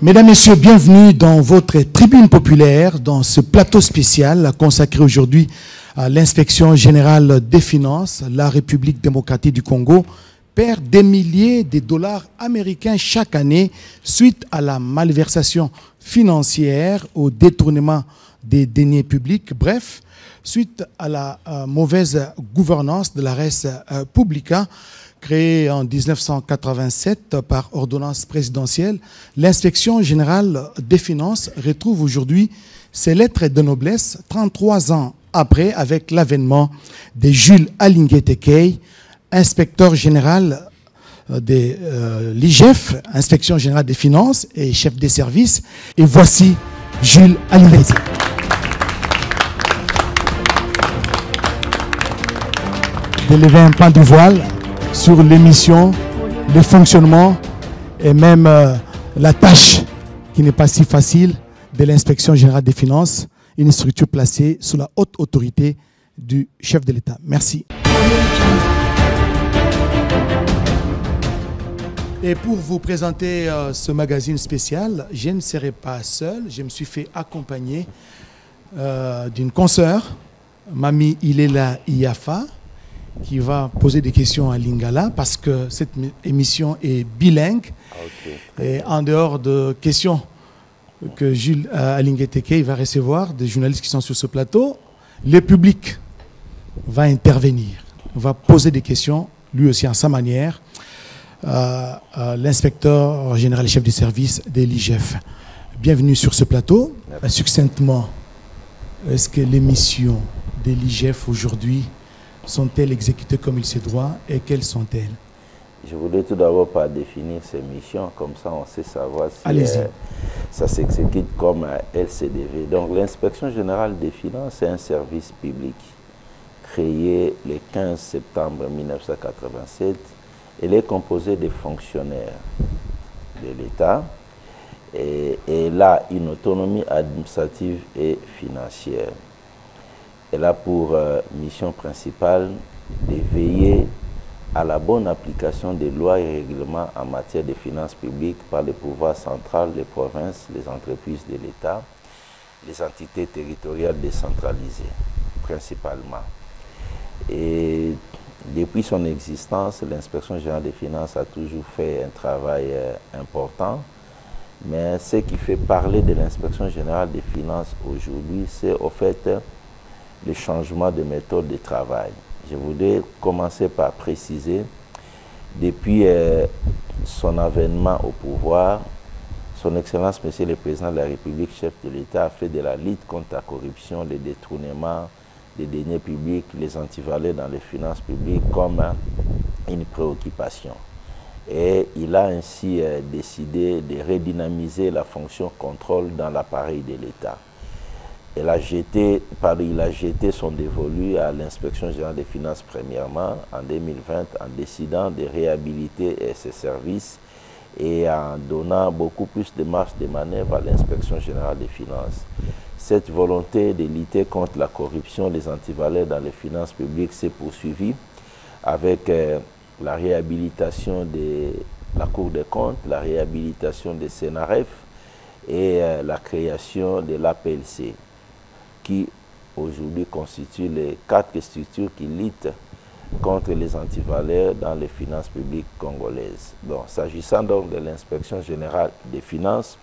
Mesdames, Messieurs, bienvenue dans votre tribune populaire, dans ce plateau spécial consacré aujourd'hui à l'inspection générale des finances. La République démocratique du Congo perd des milliers de dollars américains chaque année suite à la malversation financière, au détournement des deniers publics, bref, suite à la mauvaise gouvernance de la res publica. Créée en 1987 par ordonnance présidentielle, l'inspection générale des finances retrouve aujourd'hui ses lettres de noblesse 33 ans après, avec l'avènement de Jules Alingué Tekei, inspecteur général de l'IGF, inspection générale des finances et chef des services. Et voici Jules Alingué. De lever un pan de voile sur l'émission, le fonctionnement et même la tâche qui n'est pas si facile de l'inspection générale des finances, une structure placée sous la haute autorité du chef de l'État. Merci. Et pour vous présenter ce magazine spécial, je ne serai pas seul, je me suis fait accompagner d'une consoeur, Mami Ilela Iafa, qui va poser des questions à Lingala parce que cette émission est bilingue. Okay. Et en dehors de questions que Jules Alingué Tekei va recevoir des journalistes qui sont sur ce plateau, le public va intervenir, va poser des questions, lui aussi à sa manière, l'inspecteur général chef du service de l'IGF. Bienvenue sur ce plateau. Succinctement, est-ce que les missions de l'IGF aujourd'hui sont-elles exécutées comme il se doit et quelles sont-elles? Je voudrais tout d'abord pas définir ces missions, comme ça on sait savoir si ça s'exécute comme LCDV. Donc l'inspection générale des finances est un service public créé le 15 septembre 1987. Elle est composée de fonctionnaires de l'État et elle a une autonomie administrative et financière. Elle a pour mission principale de veiller à la bonne application des lois et règlements en matière de finances publiques par le pouvoir central, les provinces, les entreprises de l'État, les entités territoriales décentralisées, principalement. Et depuis son existence, l'inspection générale des finances a toujours fait un travail important. Mais ce qui fait parler de l'inspection générale des finances aujourd'hui, c'est au fait le changement de méthode de travail. Je voudrais commencer par préciser, depuis son avènement au pouvoir, son Excellence Monsieur le Président de la République, chef de l'État, a fait de la lutte contre la corruption, le détournement des deniers publics, les antivaleurs dans les finances publiques comme une préoccupation. Et il a ainsi décidé de redynamiser la fonction contrôle dans l'appareil de l'État. Il a jeté son dévolu à l'inspection générale des finances premièrement en 2020 en décidant de réhabiliter ses services et en donnant beaucoup plus de marge de manœuvre à l'inspection générale des finances. Cette volonté de lutter contre la corruption, les antivaleurs dans les finances publiques s'est poursuivie avec la réhabilitation de la Cour des comptes, la réhabilitation des CNRF et la création de l'APLC, qui aujourd'hui constituent les 4 structures qui luttent contre les antivaleurs dans les finances publiques congolaises. Donc, s'agissant donc de l'inspection générale des finances,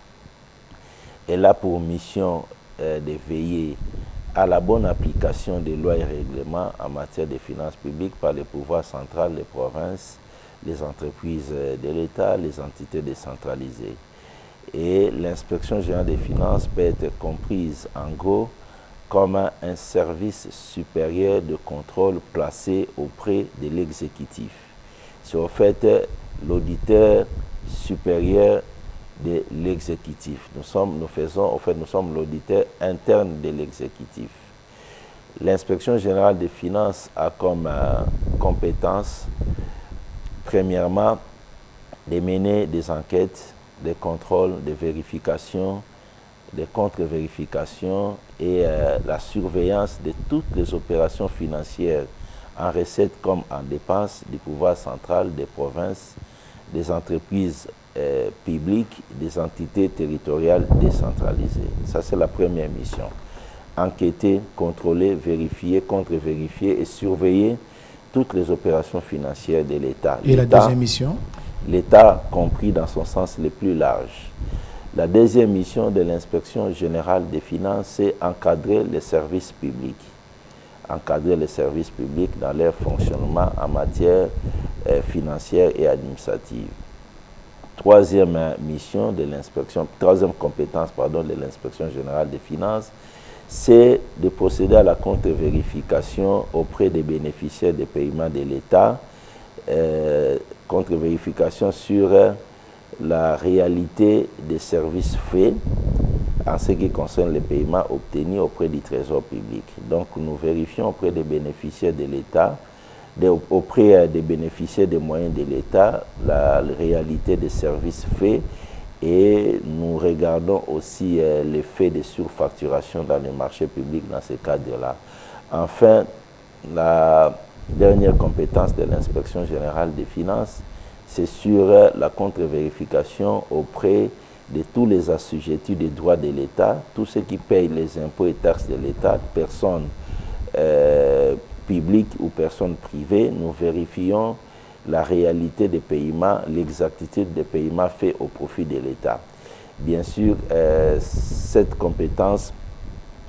elle a pour mission de veiller à la bonne application des lois et règlements en matière de finances publiques par le pouvoir central, les provinces, les entreprises de l'État, les entités décentralisées. Et l'inspection générale des finances peut être comprise en gros comme un service supérieur de contrôle placé auprès de l'exécutif. C'est en fait l'auditeur supérieur de l'exécutif. Nous sommes l'auditeur interne de l'exécutif. L'inspection générale des finances a comme compétence, premièrement, de mener des enquêtes, des contrôles, des vérifications, des contre-vérifications et la surveillance de toutes les opérations financières en recettes comme en dépenses du pouvoir central, des provinces, des entreprises publiques, des entités territoriales décentralisées. Ça, c'est la première mission. Enquêter, contrôler, vérifier, contre-vérifier et surveiller toutes les opérations financières de l'État. Et la deuxième mission? L'État compris dans son sens le plus large. La deuxième mission de l'inspection générale des finances, c'est encadrer les services publics. Encadrer les services publics dans leur fonctionnement en matière financière et administrative. Troisième mission de l'inspection, troisième compétence, pardon, de l'inspection générale des finances, c'est de procéder à la contre-vérification auprès des bénéficiaires des paiements de l'État, contre-vérification sur la réalité des services faits en ce qui concerne les paiements obtenus auprès du Trésor public. Donc nous vérifions auprès des bénéficiaires de l'État, auprès des bénéficiaires des moyens de l'État, la réalité des services faits, et nous regardons aussi l'effet de surfacturation dans les marchés publics dans ce cadre-là. Enfin, la dernière compétence de l'inspection générale des finances, c'est sur la contre-vérification auprès de tous les assujettis des droits de l'État, tous ceux qui payent les impôts et taxes de l'État, personnes publiques ou personnes privées. Nous vérifions la réalité des paiements, l'exactitude des paiements faits au profit de l'État. Bien sûr, cette compétence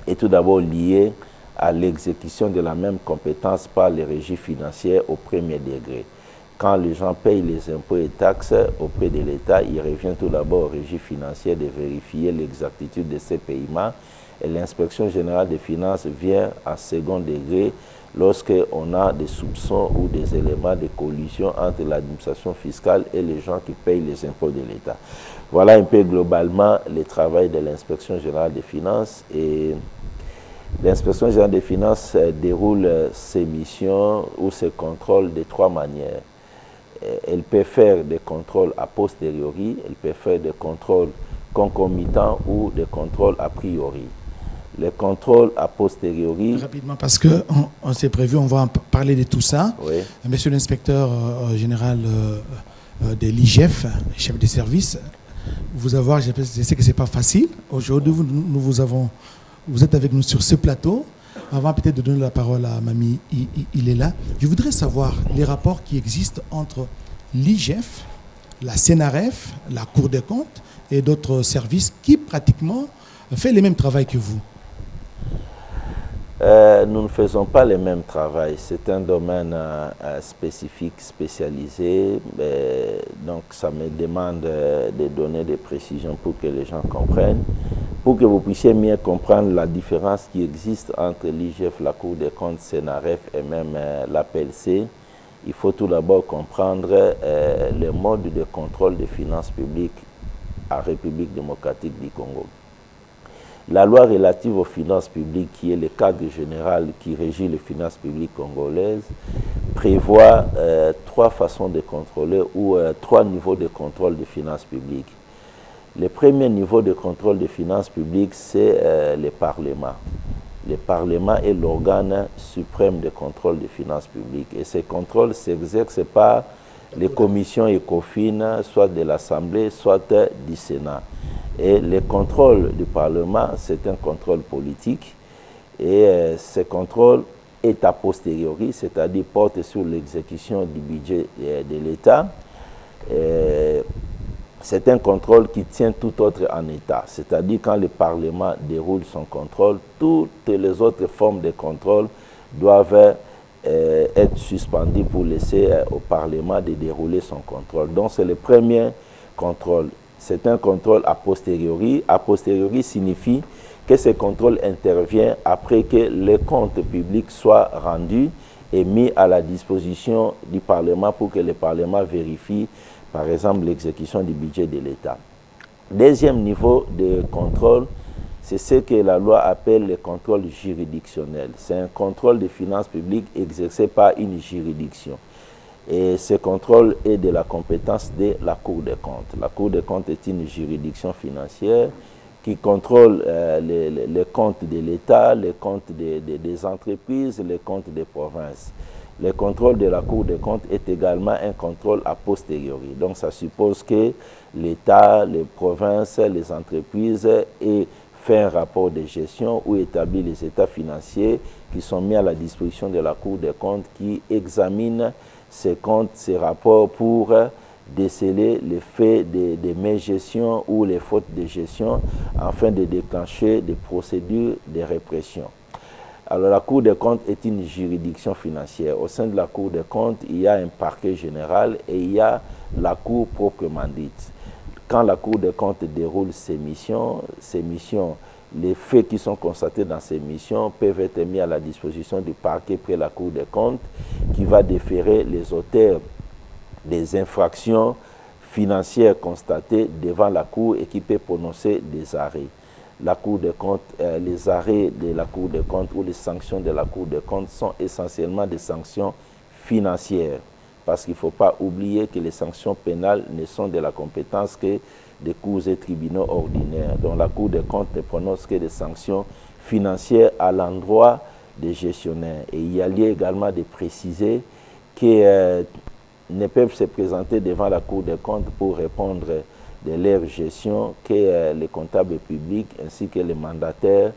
est tout d'abord liée à l'exécution de la même compétence par les régies financières au premier degré. Quand les gens payent les impôts et taxes auprès de l'État, il revient tout d'abord aux régies financières de vérifier l'exactitude de ces paiements, et l'inspection générale des finances vient en second degré lorsqu'on a des soupçons ou des éléments de collusion entre l'administration fiscale et les gens qui payent les impôts de l'État. Voilà un peu globalement le travail de l'inspection générale des finances. Et l'inspection générale des finances déroule ses missions ou ses contrôles de trois manières. Elle peut faire des contrôles a posteriori, elle peut faire des contrôles concomitants ou des contrôles a priori. Les contrôles a posteriori... Rapidement, parce qu'on s'est prévu, on va en parler de tout ça. Oui. Monsieur l'inspecteur général de l'IGF, chef de service, vous avoir, je sais que ce n'est pas facile. Aujourd'hui, vous êtes avec nous sur ce plateau. Avant peut-être de donner la parole à Mamie, il est là. Je voudrais savoir les rapports qui existent entre l'IGF, la CNRF, la Cour des comptes et d'autres services qui pratiquement font le même travail que vous. Nous ne faisons pas le même travail. C'est un domaine spécifique, spécialisé. Donc ça me demande de donner des précisions pour que les gens comprennent. Pour que vous puissiez mieux comprendre la différence qui existe entre l'IGF, la Cour des comptes, CNRF et même l'APLC, il faut tout d'abord comprendre le mode de contrôle des finances publiques en République démocratique du Congo. La loi relative aux finances publiques, qui est le cadre général qui régit les finances publiques congolaises, prévoit trois façons de contrôler ou trois niveaux de contrôle des finances publiques. Le premier niveau de contrôle des finances publiques, c'est le Parlement. Le Parlement est l'organe suprême de contrôle des finances publiques. Et ces contrôles s'exercent par les commissions ECOFIN, soit de l'Assemblée, soit du Sénat. Et le contrôle du Parlement, c'est un contrôle politique. Et ce contrôle est a posteriori, c'est-à-dire porte sur l'exécution du budget de l'État. C'est un contrôle qui tient tout autre en état. C'est-à-dire quand le Parlement déroule son contrôle, toutes les autres formes de contrôle doivent être suspendues pour laisser au Parlement de dérouler son contrôle. Donc c'est le premier contrôle. C'est un contrôle a posteriori. A posteriori signifie que ce contrôle intervient après que les comptes publics soient rendus et mis à la disposition du Parlement pour que le Parlement vérifie, par exemple, l'exécution du budget de l'État. Deuxième niveau de contrôle, c'est ce que la loi appelle le contrôle juridictionnel. C'est un contrôle des finances publiques exercé par une juridiction. Et ce contrôle est de la compétence de la Cour des comptes. La Cour des comptes est une juridiction financière qui contrôle les comptes de l'État, les comptes des entreprises, les comptes des provinces. le contrôle de la Cour des comptes est également un contrôle a posteriori. Donc ça suppose que l'État, les provinces, les entreprises aient fait un rapport de gestion ou établit les états financiers qui sont mis à la disposition de la Cour des comptes qui examine ces comptes, ces rapports pour déceler les faits de mégestion ou les fautes de gestion afin de déclencher des procédures de répression. Alors la Cour des comptes est une juridiction financière. Au sein de la Cour des comptes, il y a un parquet général et il y a la Cour proprement dite. Quand la Cour des comptes déroule ses missions, les faits qui sont constatés dans ces missions peuvent être mis à la disposition du parquet près la Cour des comptes qui va déférer les auteurs des infractions financières constatées devant la Cour et qui peut prononcer des arrêts. La Cour des comptes, les arrêts de la Cour des comptes ou les sanctions de la Cour des comptes sont essentiellement des sanctions financières. Parce qu'il ne faut pas oublier que les sanctions pénales ne sont de la compétence que des cours et tribunaux ordinaires. Donc la Cour des comptes ne prononce que des sanctions financières à l'endroit des gestionnaires. Et il y a lieu également de préciser que ne peuvent se présenter devant la Cour des comptes pour répondre de leur gestion que les comptables publics ainsi que les mandataires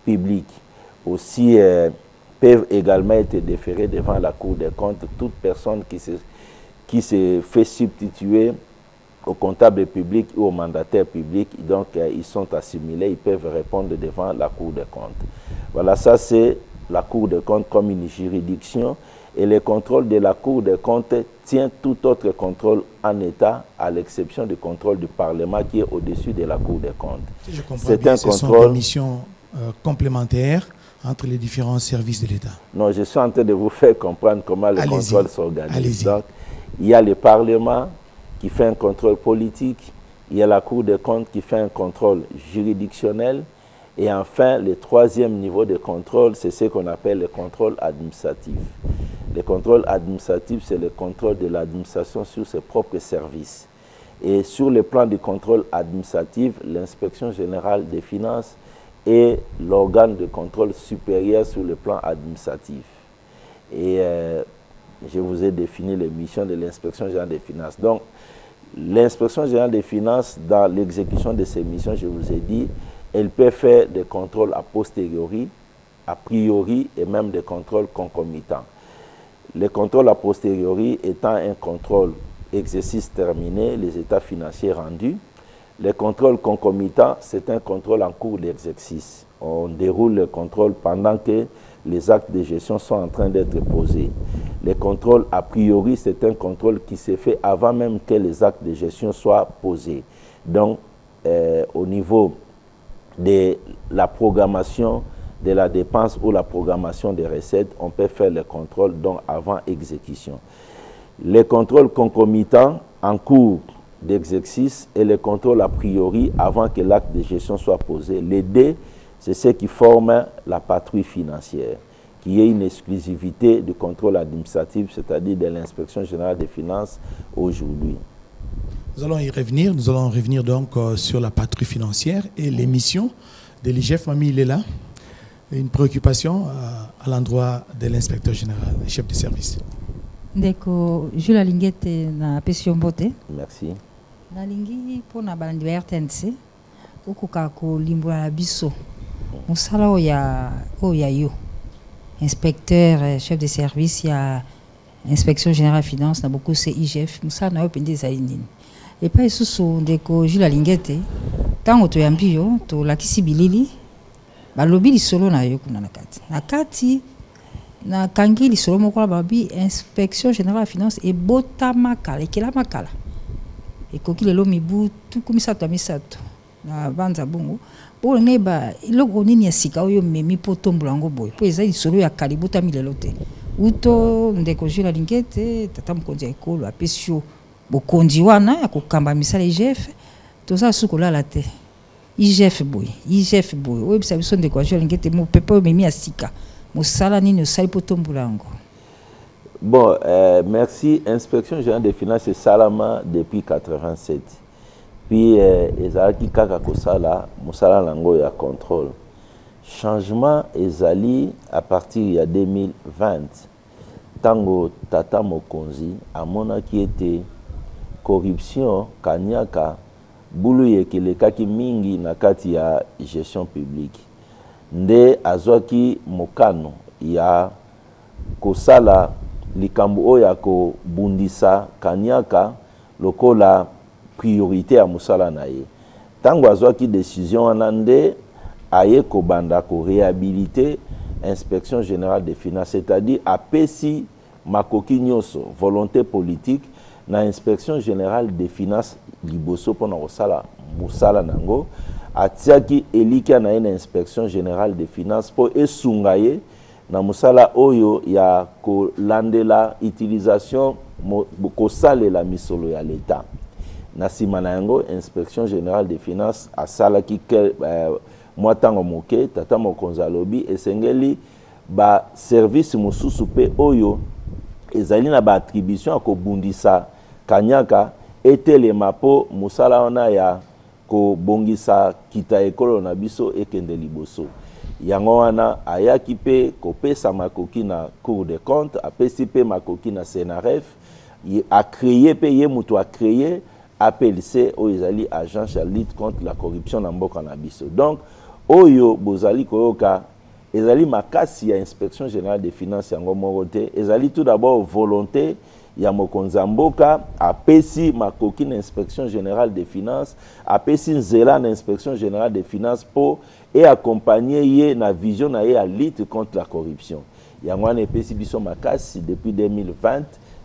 publics. Aussi peuvent également être déférés devant la Cour des comptes toute personne qui se fait substituer au comptable public ou au mandataire public. Donc ils sont assimilés, ils peuvent répondre devant la Cour des comptes. Voilà, ça c'est la Cour des comptes comme une juridiction. Et le contrôle de la Cour des comptes tient tout autre contrôle en État, à l'exception du contrôle du Parlement qui est au-dessus de la Cour des comptes. Je comprends bien, ce sont des missions complémentaires entre les différents services de l'État. Non, je suis en train de vous faire comprendre comment le contrôle s'organise. Donc, il y a le Parlement qui fait un contrôle politique, il y a la Cour des comptes qui fait un contrôle juridictionnel, et enfin, le troisième niveau de contrôle, c'est ce qu'on appelle le contrôle administratif. Le contrôle administratif, c'est le contrôle de l'administration sur ses propres services. Et sur le plan du contrôle administratif, l'inspection générale des finances est l'organe de contrôle supérieur sur le plan administratif. Et je vous ai défini les missions de l'inspection générale des finances. Donc, l'inspection générale des finances, dans l'exécution de ces missions, je vous ai dit, elle peut faire des contrôles a posteriori, a priori et même des contrôles concomitants. Le contrôle a posteriori étant un contrôle exercice terminé, les états financiers rendus. Le contrôle concomitant, c'est un contrôle en cours d'exercice. On déroule le contrôle pendant que les actes de gestion sont en train d'être posés. Le contrôle a priori, c'est un contrôle qui se fait avant même que les actes de gestion soient posés. Donc, au niveau de la programmation de la dépense ou la programmation des recettes, on peut faire le contrôle donc avant exécution. Les contrôles concomitants en cours d'exercice et les contrôles a priori avant que l'acte de gestion soit posé. Les deux, c'est ce qui forme la patrouille financière, qui est une exclusivité du contrôle administratif, c'est-à-dire de l'inspection générale des finances aujourd'hui. Nous allons y revenir. Nous allons revenir donc sur la patrouille financière et les missions de l'IGF. Mamie, il est là. Une préoccupation à l'endroit de l'inspecteur général, le chef de service. Ndeko Jules Alingete na Pession Bote. Merci. Nalingi pona balandi ba RTNC okuka ko limbola la biso. Musala oya yo. Inspecteur, chef de service, il y a inspection générale finance, na beaucoup c'est IGF. Musala na yo pende za nini. Et pas sous ndeko Jules Alingete tango to yambio to lakisi bilili balobi lisolo na yo kuna nakati na kangi lisolo moko babi inspection générale finance et bota makala ekela makala ekoki lelo mibu tukumisato misato na banza bongo bo neba iloko nini ya sika oyo memi potombola ngo boy po eza lisolo ya kalibuta milelo te uto ndeko Jules Alingete tata mkonzi ekolo apesio bokonzi wana ya kokamba misala IGF toza sukola la te IGF boy oyo bisa biso ndeko Jules Alingete mo pepe memi asika mosala nini osali potombolango. Bon, merci. Inspection générale des finances c'est salama depuis 87. Puis ezalaki kaka kosala mosala lango ya contrôle. Changement ezali à partir de 2020. tango tata mokonzi amona qui était corruption kanyaka bulu yekelekaki mingi na kati ya gestion publique nde azwaki mokano ya kosala likambo oyo ya kobundisa kanyaka lokola priorité ya mosala na ye tango azwaki décision wana nde aye kobanda ko réhabiliter inspection générale des finances, c'est-à-dire apesi makoki nyonso volonté politique na inspection générale des finances liboso pona kosala musala nango atiaki elika na une inspection générale des finances po esunga ye na musala oyo ya kolandela utilisation kosalela misolo ya l'État na sima na yango inspection générale des finances asalaki mwatango moke tata mokonzi alobi esengeli ba service mosusu pe oyo ezali na ba attribution akobundisa kanyaka etelema po musala wana ya kobongisa kita ekolo na biso ekende liboso yango wana ayaki pe kopesa makoki na Cour des comptes apesi pe makoki na Senaref a créé pe ye mutu a créé APLC oyo ezali agence ya lutte contre la corruption na mboka na biso donc oyo bozali koyoka ezali makasi ya inspection générale des finances yango moko te ezali tout d'abord volonté ya mokonzi mboka apesi makoki na inspection générale des finances apesi nzela na inspection générale des finances po et accompagner ye na vision na ye à lutte contre la corruption yango wana epesi biso makasi depuis 2020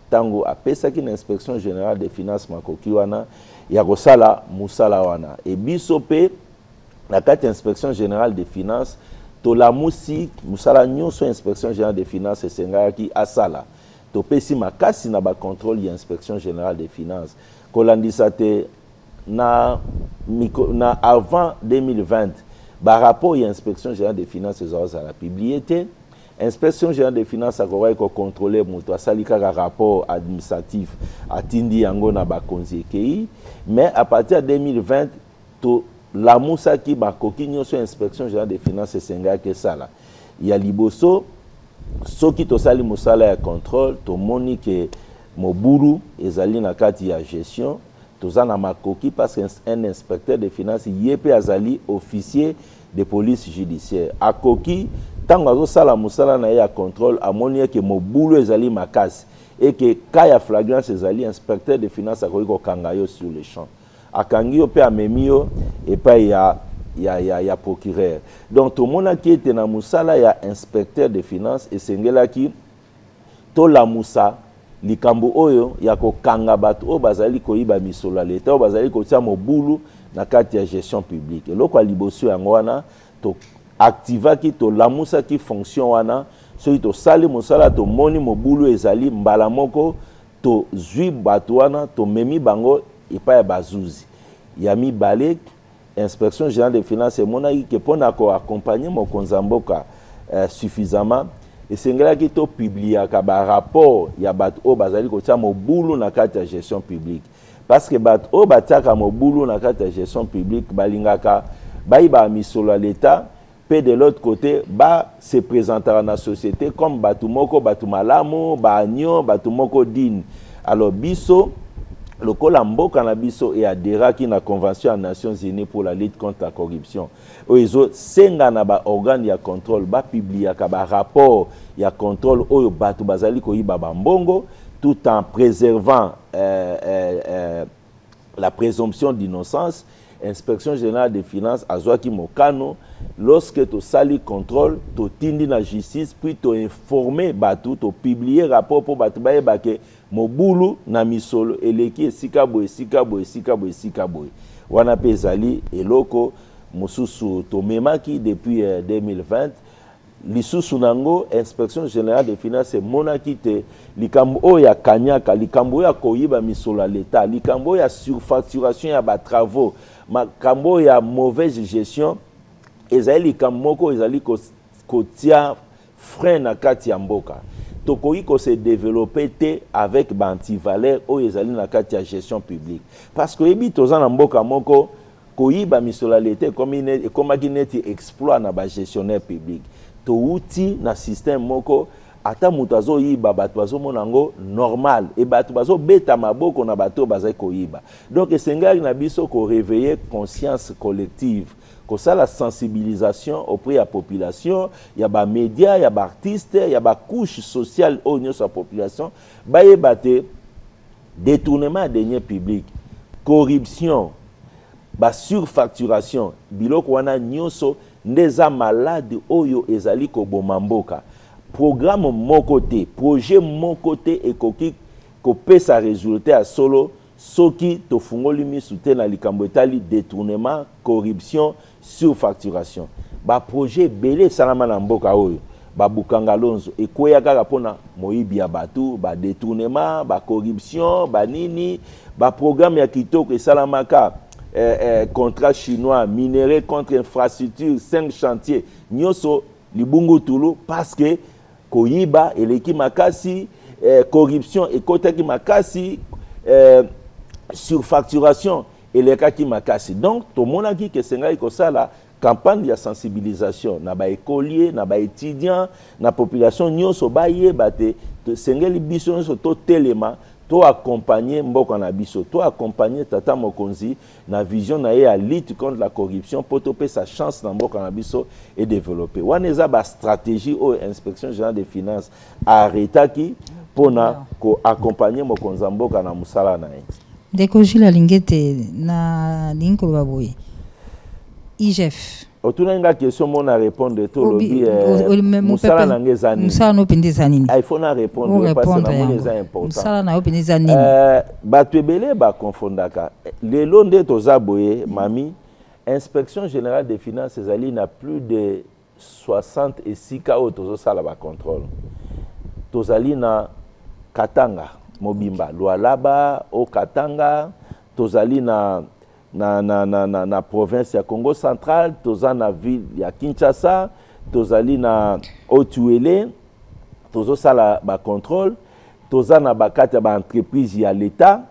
tango apesaki na inspection générale des finances makoki wana ya kosala musala wana e biso pe la carte inspection générale des finances to la musi musala nyonso inspection générale des finances esengaki asala to pesi makasi na ba contrôle ya inspection générale des finances kolandisa te na avant 2020 ba rapport ya inspection générale des finances ezala publié te inspection générale des finances akoka ko contrôler moto asali kaka rapport administratif atindi yango na ba konzekei mais à partir de 2020 to la moussa qui bakoki nyonso inspection générale des finances esenga ke sala ya liboso soki to sali musala ya contrôle to moni ke mobulu ezali na kati ya gestion toza na makoki parce qu'un inspecteur des finances yepe azali officier de police judiciaire akoki tango azo sala musala na ya contrôle amoni ke mobulu ezali makasi et que kaya flagrance ezali inspecteur des finances akoki ko kangayo sur le champ akangi yo pe amemio et pas ya procureur donc tout monde qui était na musala ya inspecteur des finances et sengela ki to la musa likambo oyo ya ko kanga bato o bazali ko iba misolo l'État o bazali ko tia mobulu na kati ya gestion publique eloko liboso yango wana to activa ki to la musa ki fonction wana so to sali musala to moni mobulu ezali mbala moko to zui bato wana to memi bango epa ya bazuzi ya mibale inspection générale des finances monaki ke pona ko accompagner mokonzi mboka suffisamment esengelaki to publiaka ba rapport ya bato o bazali kotia mobulu na kati ya gestion publique parce que bato o batiaka mobulu na kati ya gestion publique balingaka bayiba misolo l'État pe de l'autre côté ba se présentera na société comme bato moko bato malamu ba agnon bato moko digne alors biso lokola mboka na biso et adhéraki na convention des Nations Unies pour la lutte contre la corruption oyo senga na ba organe ya contrôle ba publiaka ba rapport ya contrôle oyo bato bazali koyiba ba mbongo tout en préservant la présomption d'innocence inspection générale des finances azwaki mokano lorsque to sali contrôle to tindi na justice puis to informer bato to publier rapport pour bato bayeba ke mobulu na misolo eleki esika boye esika boye esika boye esika boye wana pe ezali eloko mosusu to memaki depuis 2020 lisusu nango inspection générale des finances monaki te likambo oyo ya kanyaka likambo oyo ya koyiba misolo l'État likambo oyo ya surfacturation ya ba travaux makambo ya mauvaise gestion ezali likambo moko ezali kotia frein na kati ya mboka tokoki ko se développer te avec ba antivaleur oyo ezali na kati ya gestion publique parce que ebi toza na mboka moko koyiba misolo l'État comme neti exploit na ba gestionnaire public to outil na système moko ata mutazo yiba bato bazo monango normal et bato bazo beta maboko na bato bazai ko yiba. Donc esengaki na biso ko réveiller conscience collective, ko ça la sensibilisation auprès de la population, il y a ba médias, il y a ba artistes, il y a ba couche sociale au niveau de la population, ba yebate détournement des deniers publics, corruption, ba surfacturation, biloko wana nyonso ndeza malade oyo ezali ko bomamboka. Programme mon côté, projet mon côté et ko pesa résultat à solo soki to fungoli mi soutien na likambo etali détournement, corruption, surfacturation. Ba projet belé salama na mboka oyo. Ba bukanga lonzo ekweya kaka pona moyibi ya batu, ba détournement, ba corruption, ba nini, ba programme ya kitoko esalamaka contrat chinois, minerai contre infrastructure, 5 chantiers, nyoso libungu tulu parce que koyiba eleki makasi, corruption ekotaki makasi, surfacturation elekaki makasi. Donc to monaki ke sengai ko sala campagne de sensibilisation na ba écolier, na ba étudiant, na population nyonso ba yebate to sengeli biso nyonso to telema to accompagner mboko na biso, to accompagner tata mokonzi na vision na ye à lutte contre la corruption pour to pe sa chance na mboko na biso et développer. Waneza ba stratégie au inspection générale des finances arrêtaki pour na ko accompagner mokonza mboka na musala na ye. Deko Gilles Lingete na linkolo baboye. IGF. Otuna nga question mona répondre to lobi musala na ngezani. Musala no pendeza nini? Il faut na répondre parce que na mona important. Musala na pendeza nini? Bato ebele ba confondaka. Lelo nde tozaboye mami inspection générale des finances ezali na plus de 66 cas tozo sala ba contrôle. Tozali na Katanga, Mobimba, Lualaba, au Katanga, tozali na province ya Congo central, tozali na ville ya Kinshasa, tozali na Otuele, tozo sala ba contrôle, tozali na bakati ya ba entreprise ya l'État,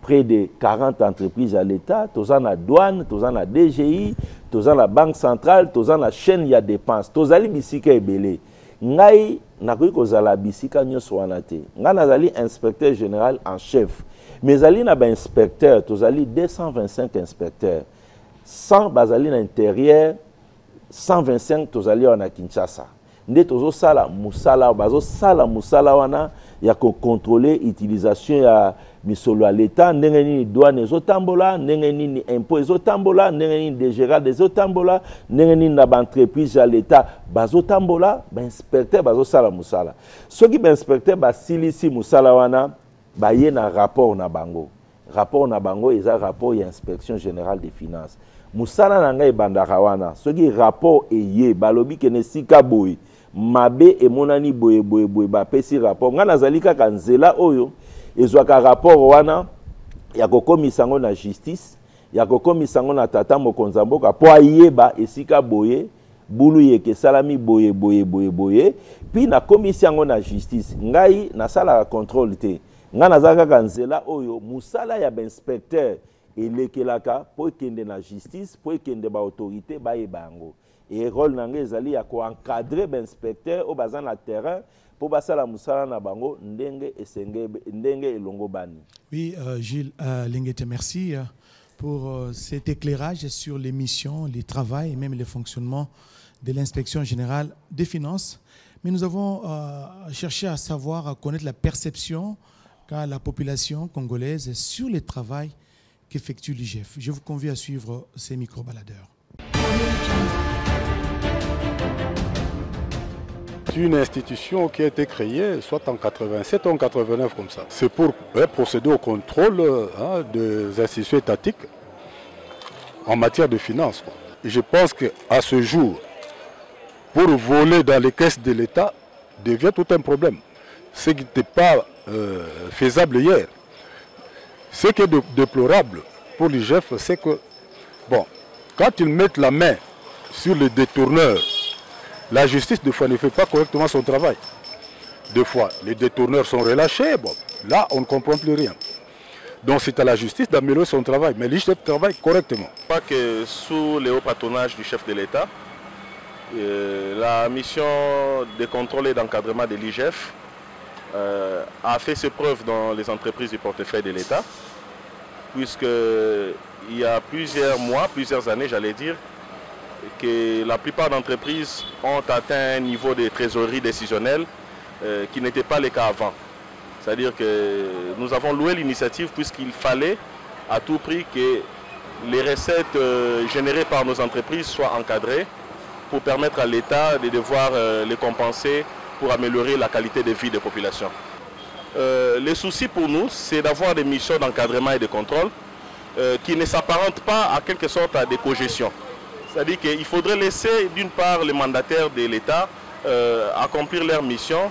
près de 40 entreprises à l'État, tozali na douane, tozali na DGI, tozali na banque centrale, tozali na chaîne ya dépenses, tozali bisika ebele. Ngai nakoki kozala bisika nyonso wana te. Ngai nazali inspecteur général en chef. Mais ali na ba inspecteur, tozali 225 inspecteurs. 100 bazali na intérieur, 125 tozali wana Kinshasa. Nde tozo sala musala, bazo sala musala wana ya ko contrôler utilisation ya misolo à l'État, ndenge nini douane ezotambola, ndenge nini impôt ezotambola, ndenge nini DGRA ezotambola, ndenge nini na ba entreprise à l'État bazotambola, ba inspecteur bazosala musala. Soki ba inspecteur basilisi musala wana, ba ye na rapport na bango. Rapport na bango eza rapport ya inspection générale des finances. Musala na ngai bandaka wana, soki rapport eye balobi kene sika boy, mabe emonani boye ba pesi rapport. Nga nazali kaka nzela oyo ezwaka rapport wana ya kokomisa ngo na justice, ya kokomisa ngo na tata mokonza mboka po ayeba esika boye bulu yeke salami boye puis na komisi yango na justice. Ngai nasala contrôle te, nga nazaka kaka nzela oyo musala ya ba inspecteur elekelaka po ekende na justice, po ekende ba autorité ba yeba yango. Et rôle nanga ezali ya ko encadrer ba inspecteur au bazan na terrain pour basala musala na bango ndenge esenge ndenge elongo bani. Oui, Gilles Lingete, merci pour cet éclairage sur les missions, les travaux et même les fonctionnements de l'inspection générale des finances. Mais nous avons cherché à savoir, à connaître la perception qu'a la population congolaise sur le travail qu'effectue l'IGF. Je vous convie à suivre ces micro-baladeurs. C'est une institution qui a été créée soit en 87 ou en 89 comme ça. C'est pour procéder au contrôle des institutions étatiques en matière de finances. Et je pense qu'à ce jour, pour voler dans les caisses de l'État devient tout un problème. Ce qui n'était pas faisable hier. Ce qui est déplorable pour l'IGF, c'est que, bon, quand ils mettent la main sur les détourneurs, la justice, des fois, ne fait pas correctement son travail. Des fois, les détourneurs sont relâchés. Bon, là, on ne comprend plus rien. Donc, c'est à la justice d'améliorer son travail. Mais l'IGF travaille correctement. Pas que sous le haut patronage du chef de l'État, La mission de contrôle et d'encadrement de l'IGF a fait ses preuves dans les entreprises du portefeuille de l'État, puisqu'il y a plusieurs mois, plusieurs années, j'allais dire, que la plupart d'entreprises ont atteint un niveau de trésorerie décisionnelle qui n'était pas le cas avant. C'est-à-dire que nous avons loué l'initiative puisqu'il fallait à tout prix que les recettes générées par nos entreprises soient encadrées pour permettre à l'État de devoir les compenser pour améliorer la qualité de vie des populations. Les soucis pour nous, c'est d'avoir des missions d'encadrement et de contrôle qui ne s'apparentent pas à quelque sorte à des cogestions. C'est-à-dire qu'il faudrait laisser d'une part les mandataires de l'État accomplir leur mission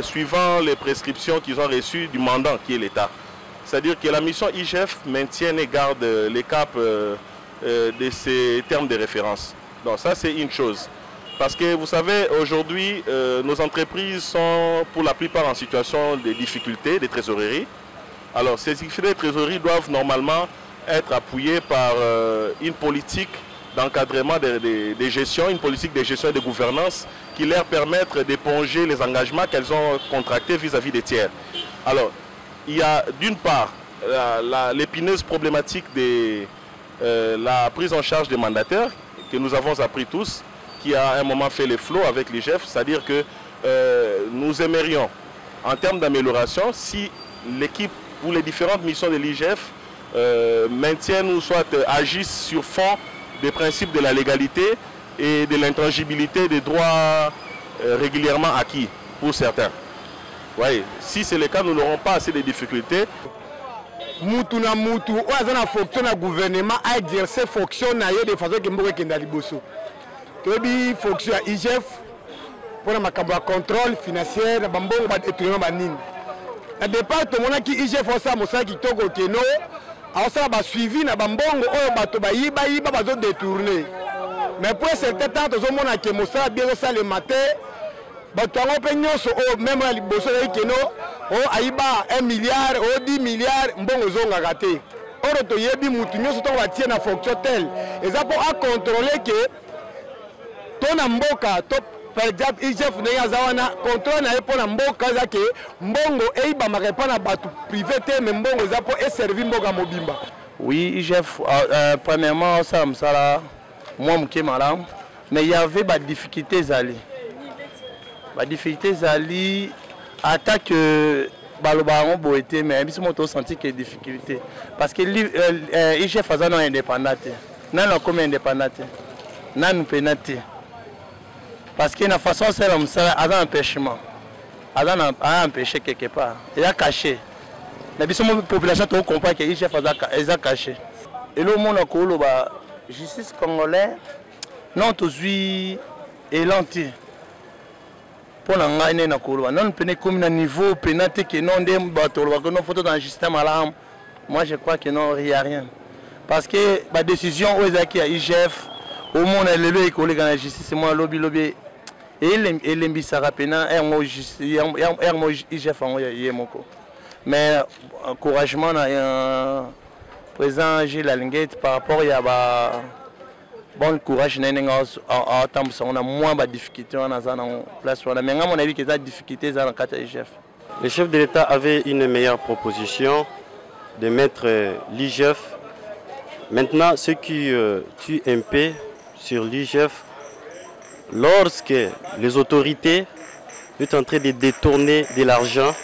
suivant les prescriptions qu'ils ont reçues du mandant qui est l'État. C'est-à-dire que la mission IGF maintienne et garde les caps de ces termes de référence. Donc ça c'est une chose. Parce que vous savez, aujourd'hui, nos entreprises sont pour la plupart en situation de difficultés, de trésorerie. Alors ces difficultés de trésorerie doivent normalement être appuyées par une politique d'encadrement de gestion, une politique de gestion et de gouvernance qui leur permettent d'éponger les engagements qu'elles ont contractés vis-à-vis des tiers. Alors, il y a d'une part l'épineuse problématique de la prise en charge des mandataires que nous avons appris tous, qui a à un moment fait les flots avec l'IGF, c'est-à-dire que nous aimerions, en termes d'amélioration, si l'équipe ou les différentes missions de l'IGF maintiennent ou soit agissent sur fond des principes de la légalité et de l'intangibilité des droits régulièrement acquis pour certains. Oui, si c'est le cas, nous n'aurons pas assez de difficultés. Moutou na moutou, ou azana fonction na gouvernement a exercer fonction na yo de façon que mboka kenda liboso. Tobi fonction à IGF pour ma contrôle financier na bambongo ba détournement ba nini. Na département qui IGF osa mosa ki toko keno, a ba suivi na bambongo oyo bato ba yiba bazo détourner. Mais pour certains temps tozo mona ke mosa bien ça le matin. Bato yango pe nyonso o même na liboso na keno o ayiba 1 milliard o 10 milliards mbongo zongaka te. Oro to yebi mutu nyonso to batie na fonction tel. Eza pour à contrôler que ton mboka to par exemple IGF na zawana contrôle na pour na mboka za ke mbongo eyiba marepa na bato privé te mais mbongo za pour servir mboka mobimba. Oui, IGF premièrement ça msala moi mke malam mais il y avait des difficultés ali. La difficulté zali attaque balobaron boité mais biso moto senti que difficulté parce que IGF fazana indépendante non comme indépendante non pénalité parce que na façon c'est comme ça a un empêchement a empêché quelque part il a caché na biso population to comprend que IGF a caché et le monde ko ba justice congolais non tozui élanti pour la gagner na koloba non pene comme na niveau pénalité que non dem batolo que non photo dans système alarme. Moi je crois que non il y a rien parce que la décision aux acquis à IGF au monde élevé collègue en justice moi lobby et l'embi sera pena IGF en yemoko mais encouragement na président Gilles Alinguette par rapport il y a bon courage on a moins de difficultés on a place mais à mon avis que ça difficultés dans le cadre IGF. Le chef de l'État avait une meilleure proposition de mettre l'IGF. Maintenant, ce qui tue un peu sur l'IGF, lorsque les autorités sont en train de détourner de l'argent,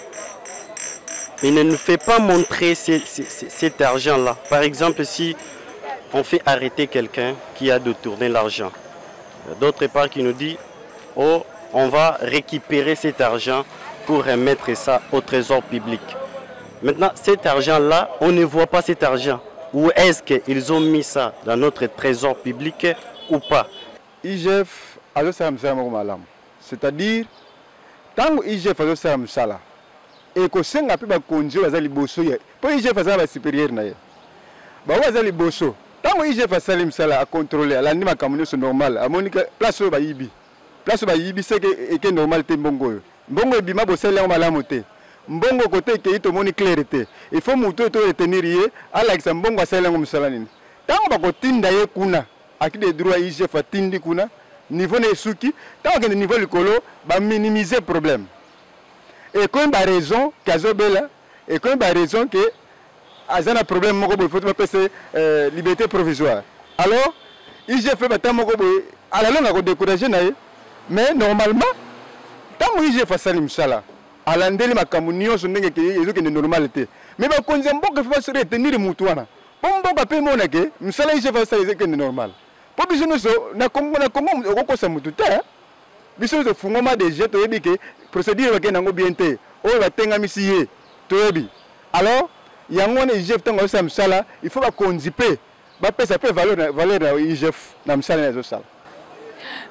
il ne nous fait pas montrer cet argent-là. Par exemple, si on fait arrêter quelqu'un qui a détourné l'argent. D'autre part, qui nous dit, oh, on va récupérer cet argent pour remettre ça au trésor public. Maintenant, cet argent-là, on ne voit pas cet argent. Où est-ce qu'ils ont mis ça dans notre trésor public ou pas? IGF a c'est-à-dire, tant que IGF a ça, et que c'est un peu de conduire à Zaliboso, pour IGF a supérieur. Tant que IGF Salim Sala a contrôlé, à l'anima c'est normal. À Monica, place au Baïbi. Place au Baïbi, c'est que normal, c'est Mbongo. Mbongo Bima Bossel en Malamote. Mbongo côté qui est au moni clarité. Il faut mouter tout retenir, à l'exemple Mbongo Salam Salanin. Tant que Tinda Kuna, à qui des droits IGF à Tindi Kuna, niveau ne suki tant que niveau likolo ba minimiser problème et quand ba raison kazobela et quand ba raison que azana problème moko bo faut passer liberté provisoire alors il j'ai fait bata moko bo ala longa ko décourager nae mais normalement tant il j'ai fait ça limsala ala ndeli makambo nyonso ndenge ke ezoke de normalité mais ba konza mboka fa se retenir mutu wana pombo pe mona ke msala il j'ai fait ça ezoke de normal po biso so na kongo okokosa mutu te biso so fungoma de jet to yebi ke procédure ba ke nango bien te o ba tenga misiye to yebi alors yango na IGF tango sa msala il faut ba konzipe ba pesa pe valeur na IGF na msala na sala.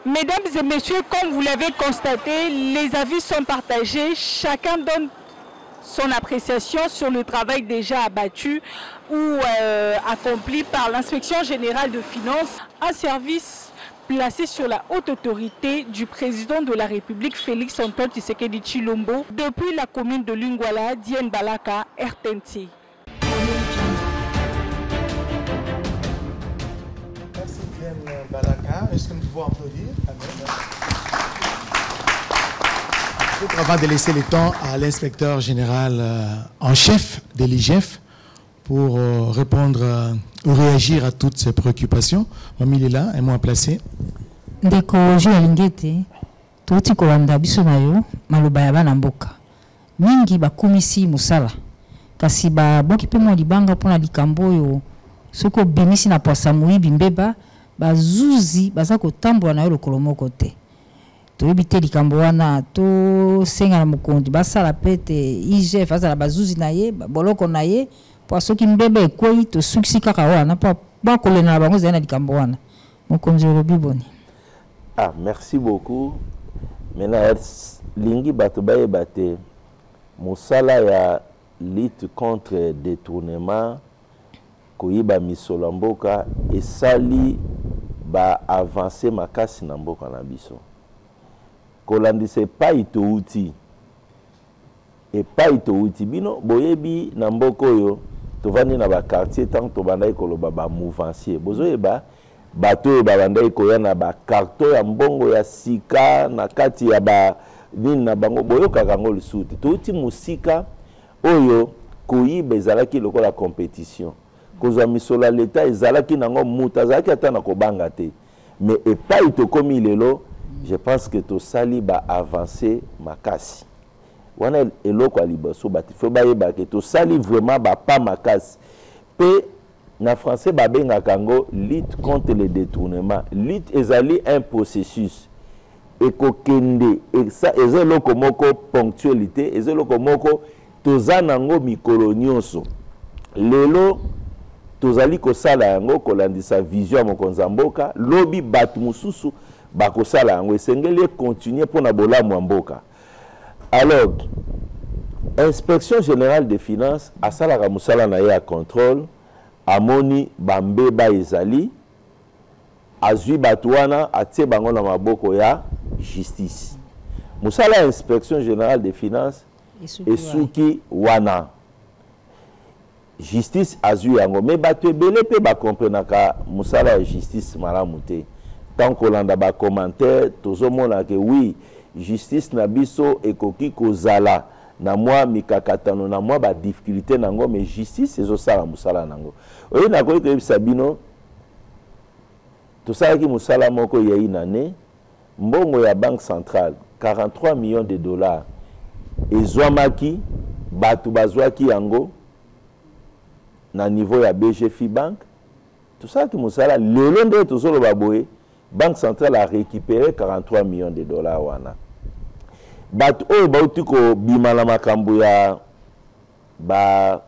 Mesdames et messieurs, comme vous l'avez constaté, les avis sont partagés, chacun donne son appréciation sur le travail déjà abattu ou accompli par l'inspection générale de finances, un service placé sur la haute autorité du président de la République Félix Antoine Tshisekedi Tshilombo depuis la commune de Lingwala, Diène Balaka, RTNC. Merci Diène Balaka. Est-ce que nous pouvons applaudir? Avant de laisser le temps à l'inspecteur général en chef de l'IGF pour répondre ou réagir à toutes ces préoccupations. Mamie Lila, un mot placé. Ndeko Joël Ngete, toti kolanda biso na yo maloba ya bana mboka. Mingi bakomisi musala. Kasi ba boki pe mo libanga pona likambo yo soko bimisi na posa muibi mbeba bazuzi baza kotambola na yo lokolo moko te. Toyebi te likambo wana to senga na mokonzi basala pete IGF azala bazuzi na ye boloko na ye po soki mbebe ekwei to suksi kaka wana pa bakolena na bango zana likambo wana mokonzi olobi boni. Ah, merci beaucoup. Maintenant lingi bato baye bate musala ya lutte contre détournement koyiba misolo mboka esali ba avancer makasi na mboka na biso. Kolandise epai touti bino boyebi na mboko oyo tovandi na ba quartier tant tobanda ekoloba ba mouvancier bozoyeba bato oyo babanda ekoya na ba carton ya mbongo ya sika na kati ya ba nini na bango boyokaka ngo lisuti touti musika oyo koyiba ezalaki lokola compétition kozwa misolo leta ezalaki nango muta ezalaki ata na kobanga te mais epai tokomi lelo. Je pense que tout sali va avancer makasi. Wana eloko alibaso batifo bayeba que tout sali vraiment ba pas makasi. Pe na français ba benga kango lutte contre le détournement. Lutte ezali un processus. Ekokende et ça ezoloko moko ponctualité, ezoloko moko tozanango mikolo nyonso. Lelo tozali ko sala yango kolandisa vision mokonza mboka, lobi batu mususu bakosala yango esengeli continuer pour na bolamu mboka. Alors inspection générale des finances asalaka musala na ye ya contrôle amoni bambeba ezali azwi batu wana atie bango na maboko ya justice. Musala inspection générale des finances esuki wana justice azwi yango mais batu ebele pe bakomprenaka musala ya justice malamu te. Tant qu'on a des commentaires, tout le monde a dit oui, justice na biso ekoki kozala na moi mikakatano na moi ba difficulté nango mais justice c'est ça musala nango. Oyi na ko ke sabino tout ça ki musala moko ya inane mbongo ya banque centrale 43 millions de dollars ezwamaki batu bazwaki yango na niveau ya BGFI Bank tout ça ki musala lelo ndo tozolo baboye Banque centrale a récupéré 43 millions de dollars wana. Bat o bauti ko bimala makambo ya ba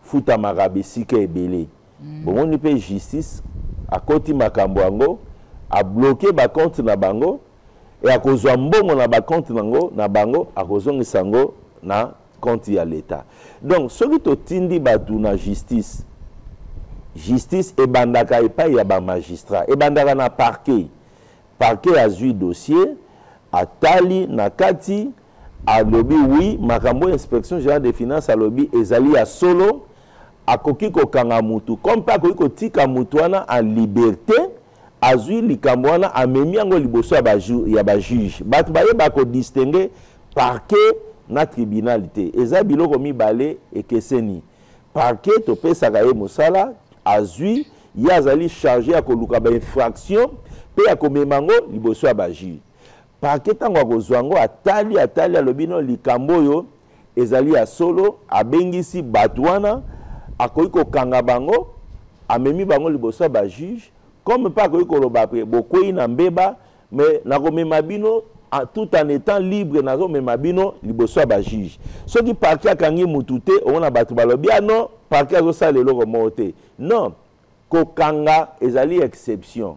futa marabe sika ebele. Bon on peut justice a koti makambo ango a bloqué ba compte na bango et a kozwa mbongo na ba compte nango na bango a kozongisa ngo na compte ya l'État. Donc soki to tindi batu na justice et bandaka epai ya ba magistrat et bandaka na parquet azui dossier atali na kati a lobby oui makambo inspection générale des finances a lobby ezali ya solo akoki ko kanga mutu comme pas akoki ko tika mutu wana en liberté azui likambo wana amemi yango liboso ya ba juge bato bayeba ko distinguer parquet na tribunalité eza biloko mibale ekeseni parquet topesaka ye mosala azui ye azali chargé ya koluka ba infraction pe ya komema yango liboso ya ba juge parquet ntango akozwa yango atali alobi no likambo oyo ezali ya solo abengisi bato wana akoki kokanga bango amemi bango liboso ya ba juge comme pas akoki koloba pe bokwei na mbeba mais nakomema bino tout en étant libre nazomema bino liboso ya ba juge soki parquet akangi mutu te omona bato balobi non parquet azosala eloko moko te non kokanga ezali exception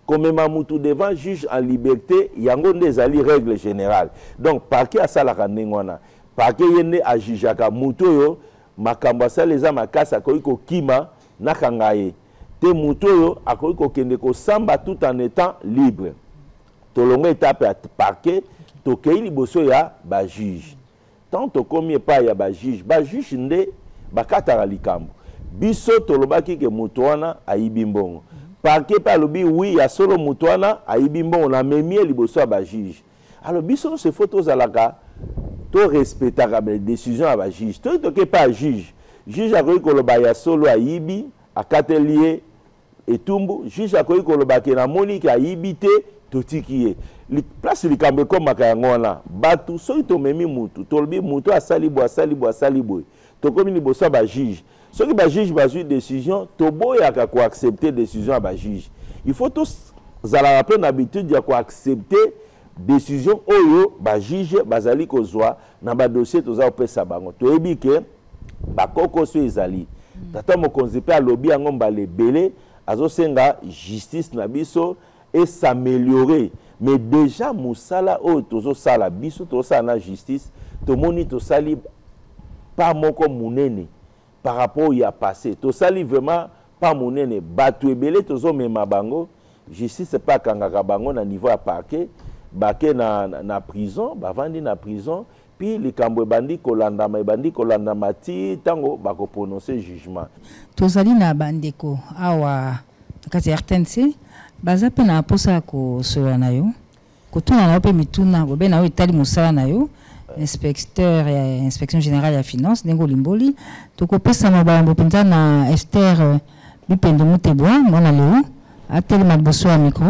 komema mutu devant juge en liberté yango nde ezali règle générale donc parquet asalaka ndenge wana parquet ye nde ajujaka mutu oyo makambo asala eza makasi akoki kokima nakanga ye te mutu oyo akoki kokende kosamba tout en étant libre tolongo étape ya parquet tokei liboso ya ba juge tant tokomi epai ya ba juge nde bakataka likambo biso tolobaki ke mutu wana ayibi mbongo parquet pa alobi oui ya solo mutu wana ayibi mbongo na memie liboso ya ba juge alors biso se faut tozalaka to respectaka ba décision ya ba juge to toke pa juge akoki koloba ya solo ayibi akateli ye etumbu juge akoki koloba ke namoni ke ayibi te totiki ye place likambo ekomaka yango wana bato soki tomemi mutu tolobi mutu asali boye tokomi liboso ya ba juge soki ba juge bazwi décision toboyaka koaccepter décision ya ba juge il faut tozalaka mpe na habitude ya koaccepter décision oyo ba juge bazali kozwa na badossier toza kopesa bango toyebi ke bakokoso ezali tata mokonzi mpe alobi yango mbala ebele azosenga justice na biso et s'améliorer mais déjà mosala oyo tozosala biso tozosala na justice tomoni tosali pas moko munene par rapport au ya passé tosali vraiment pas munene bato ebele tozomema bango justice pas kangaka bango na niveau ya parquet bake na prison bavandi na prison puis likambo ebandi kolandama ti tango bako prononcer jugement tozali na bandeko awa kati RTNC baza pe na posa ko sola na yo kotuna na pe mituna bobe na yo itali mosala na yo inspecteur ya inspection générale ya finance ndenge limboli tokopesa mabalambo penza na Esther Bipendo Mutebwa mwana leo ateli maboso ya micro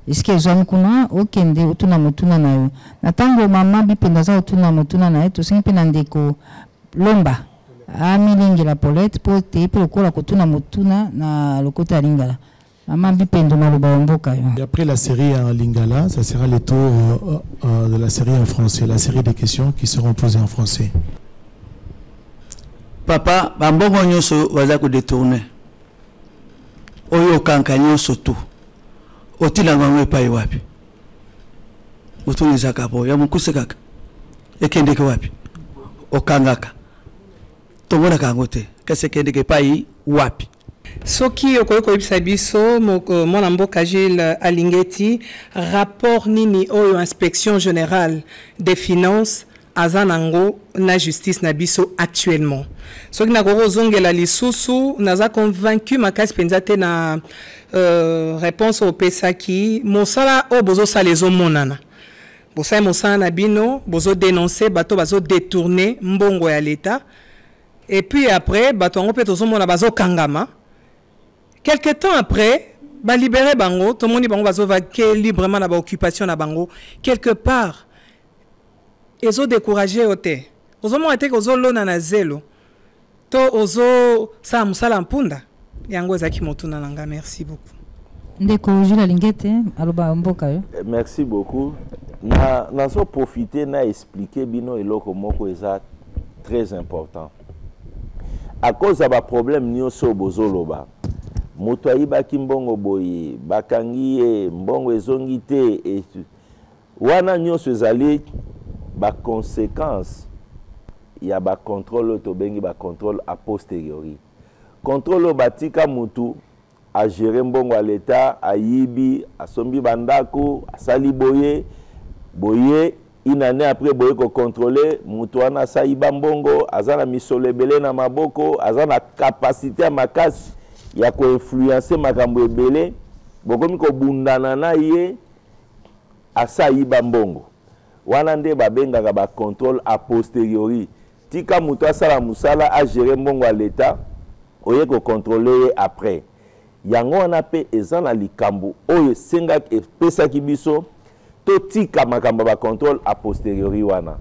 eske ezwa kuna okende otuna motuna na yo na tango mama Bipendo za otuna motuna na yo tosengi pe na ndeko Lomba amilingela Paulette po te pe lokola kotuna motuna na lokota ya Lingala. Et après la série en lingala, ça sera le tour de la série en français, la série des questions qui seront posées en français. Papa, bambongo nyoso wazako détourner. Oyo kanka nyoso tu. Otila ngwe pa wapi. Utuni zakapo ya mukuse kaka. Ekende ke wapi. Okangaka. Tomona kangote. Kase kende ke pai wapi. Soki okoyoko yebisa biso mwana mboka Gilles Alingeti rapport nini oyo inspection générale des finances azanango na justice na biso actuellement soki na koko zongela lisusu naza convaincu makasi penza te na réponse au pesaki mosala o bozo salezo monana bosai mosala na bino bozo dénoncer bato bazo détourner mbongo ya l'état et puis après bato ngo pe tozo mona bazo kangama. Quelque temps après, ba libérer bango, tout le monde bango bazo vaquer librement na ba occupation na bango. Quelque part, ils ont découragé ote. Ozo mo ate ozo lona na zelo. To ozo sa musala mpunda. Yango ezaki motuna nanga. Merci beaucoup. Ndeko Jules Alingeti aloba mboka yo. Merci beaucoup. Na so profiter na expliquer bino eloko moko eza très important. À cause de ba problème nyoso bozoloba. Moto ayibaki mbongo boye bakangi ye mbongo ezongi te wana nyonso ezali ba conséquence ya ba contrôle to bengi ba contrôle a posteriori contrôle batika mutu a gérer mbongo à l'état ayibi asombi bandako asali boye une année après boye ko contrôler mutu wana saiba mbongo azana misolebele na maboko azana capacité à makasi ya ko influencer makambo ebele bokomi ko bundana na ye asa yiba mbongo wana nde babengaka ba contrôle a posteriori tika mutu asala musala a gérer mbongo à l'état oye ko contrôler après yango wana pe eza na likambo oyo sengaki epesaki biso to tika makambo ba contrôle a posteriori wana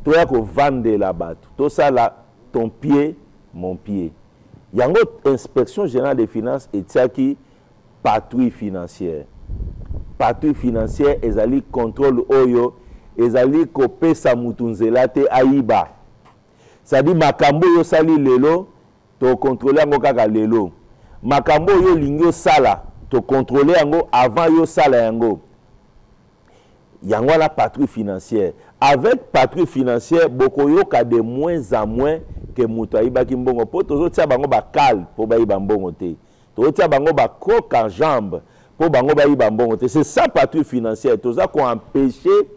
toya ko vandela bato to sala ton pied mon pied yango inspection générale des finances etiaki patrouille financière ezali contrôle oyo ezali kopesa mutu nzela te ayiba c'est-à-dire makambo yo sali lelo to contrôler yango kaka lelo makambo yo lingo sala to contrôler yango avant yo sala yango la patrouille financière avec patrouille financière bokoyoka de moins en moins que mutu ayibaki mbongo po tozotia bango bakal po bayiba mbongo te tozotia bango bakroc en jambe po bango bayiba mbongo te c'est ça patrouille financière toza ko empêcher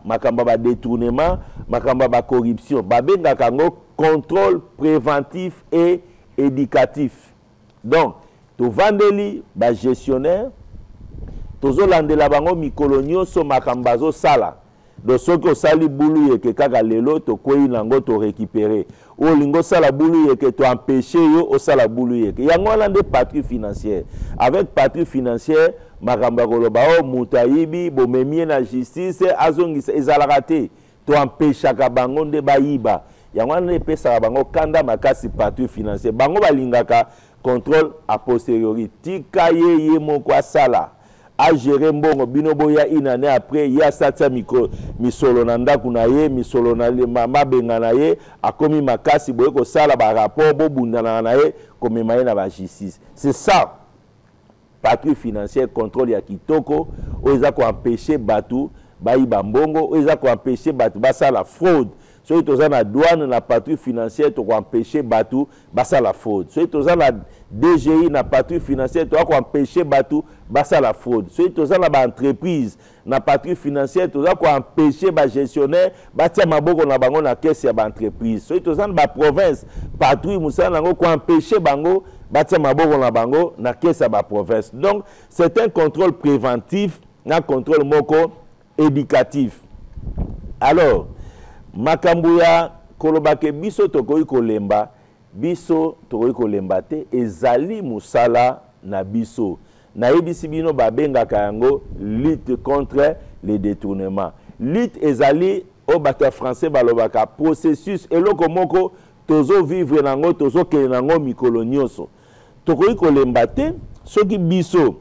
makamba ba détournement makamba ba corruption babengaka yango contrôle préventif et éducatif donc to vandeli ba gestionnaire tozo landela bango mikolo nyonso makamba zo sala do soki osali bulu yeke kaka lelo to kwei nango to récupérer o lingo sala bulu yeke to empêcher yo osala bulu yeke yango wana nde patrouille financière avec patrouille financière makamba koloba o mutu ayibi bomemie na justice azongisa ezalaka te to empêchaka bango nde bayiba yango wana epesaka bango kanda makasi patrouille financière bango balingaka contrôle a posteriori tika ye moko asala a gérer mbongo bino boya une année après ya satia misolo na ndaku na ye misolo na mabenga na ye akomi makasi boye ko sala ba rapport bo bundana na ye komema ye na ba justice c'est ça patrouille financière contrôle ya kitoko oza ko empêcher batu bayiba mbongo oza ko empêcher batu basala fraude soki toza na douane na patrouille financière to ko empêcher batu basala fraude soki toza na DGI na patrouille financière to ko empêcher batu basala fraude soki toza na ba entreprise na patrouille financière to ko empêcher ba gestionnaire batia maboko na bango na caisse ya ba entreprise soki toza na ba province patrouille musala nango ko empêcher bango batia maboko na bango na caisse ya ba province donc c'est un contrôle préventif na contrôle moko éducatif alors makambo ya kolobake biso tokoki kolemba biso tokoki kolemba te ezali musala na biso nayebisi bino babengaka yango lutte contre les détournements lutte ezali o bato ya français balobaka processus eloko moko tozo vivre nango tozo kele nango mikolo nyonso tokoki kolemba te soki biso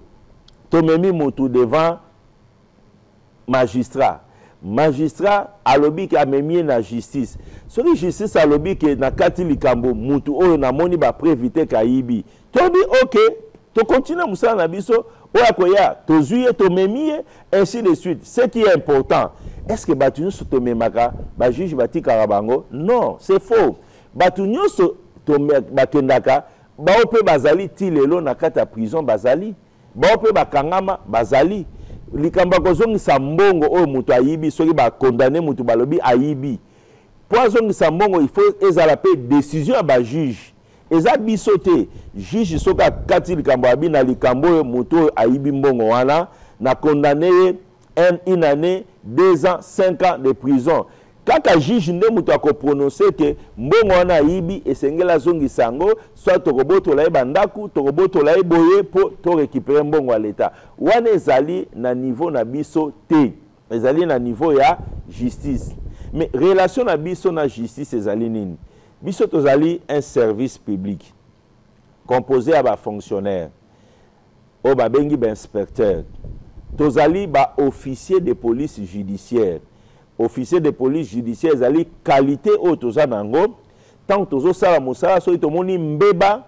tomemi mutu devant magistrat alobi ki amemie na justice soki justice alobi ki na kati likambo mutu oyo namoni ba prévite kayibi tobi ok to continue musala na biso oya koya to zuye to memie ainsi de suite ce qui est important est-ce que batu nyonso to memaka ba juge batikaka bango non c'est faux batu nyonso to bakendaka bao pe bazali ti lelo na kati ya prison bazali bao pe bakangama bazali likamba kozongisa mbongo oyo mutu ayibi soki ba condamner mutu balobi ayibi po azongisa mbongo il faut ezala pe décision ya ba juge eza biso te juge soki akati likambo abi na likambo oyo mutu oyo ayibi mbongo wana na condamner une année 2 ans 5 ans de prison kaka juge nde mutu akoprononcer ke mbongo wana ayibi esengela zongisa yango soit tokobotola ye bandaku tokobotola ye boye po to récupérer mbongo ya leta wana ezali na niveau na biso te ezali na niveau ya justice mais relation na biso na justice ezali nini biso tozali un service public composé à ba fonctionnaire o ba bengi ba inspecteur tozali ba officier de police judiciaire officier de police judiciaire ezali qualité o toza nango tant tozo sala musala so tomoni mbeba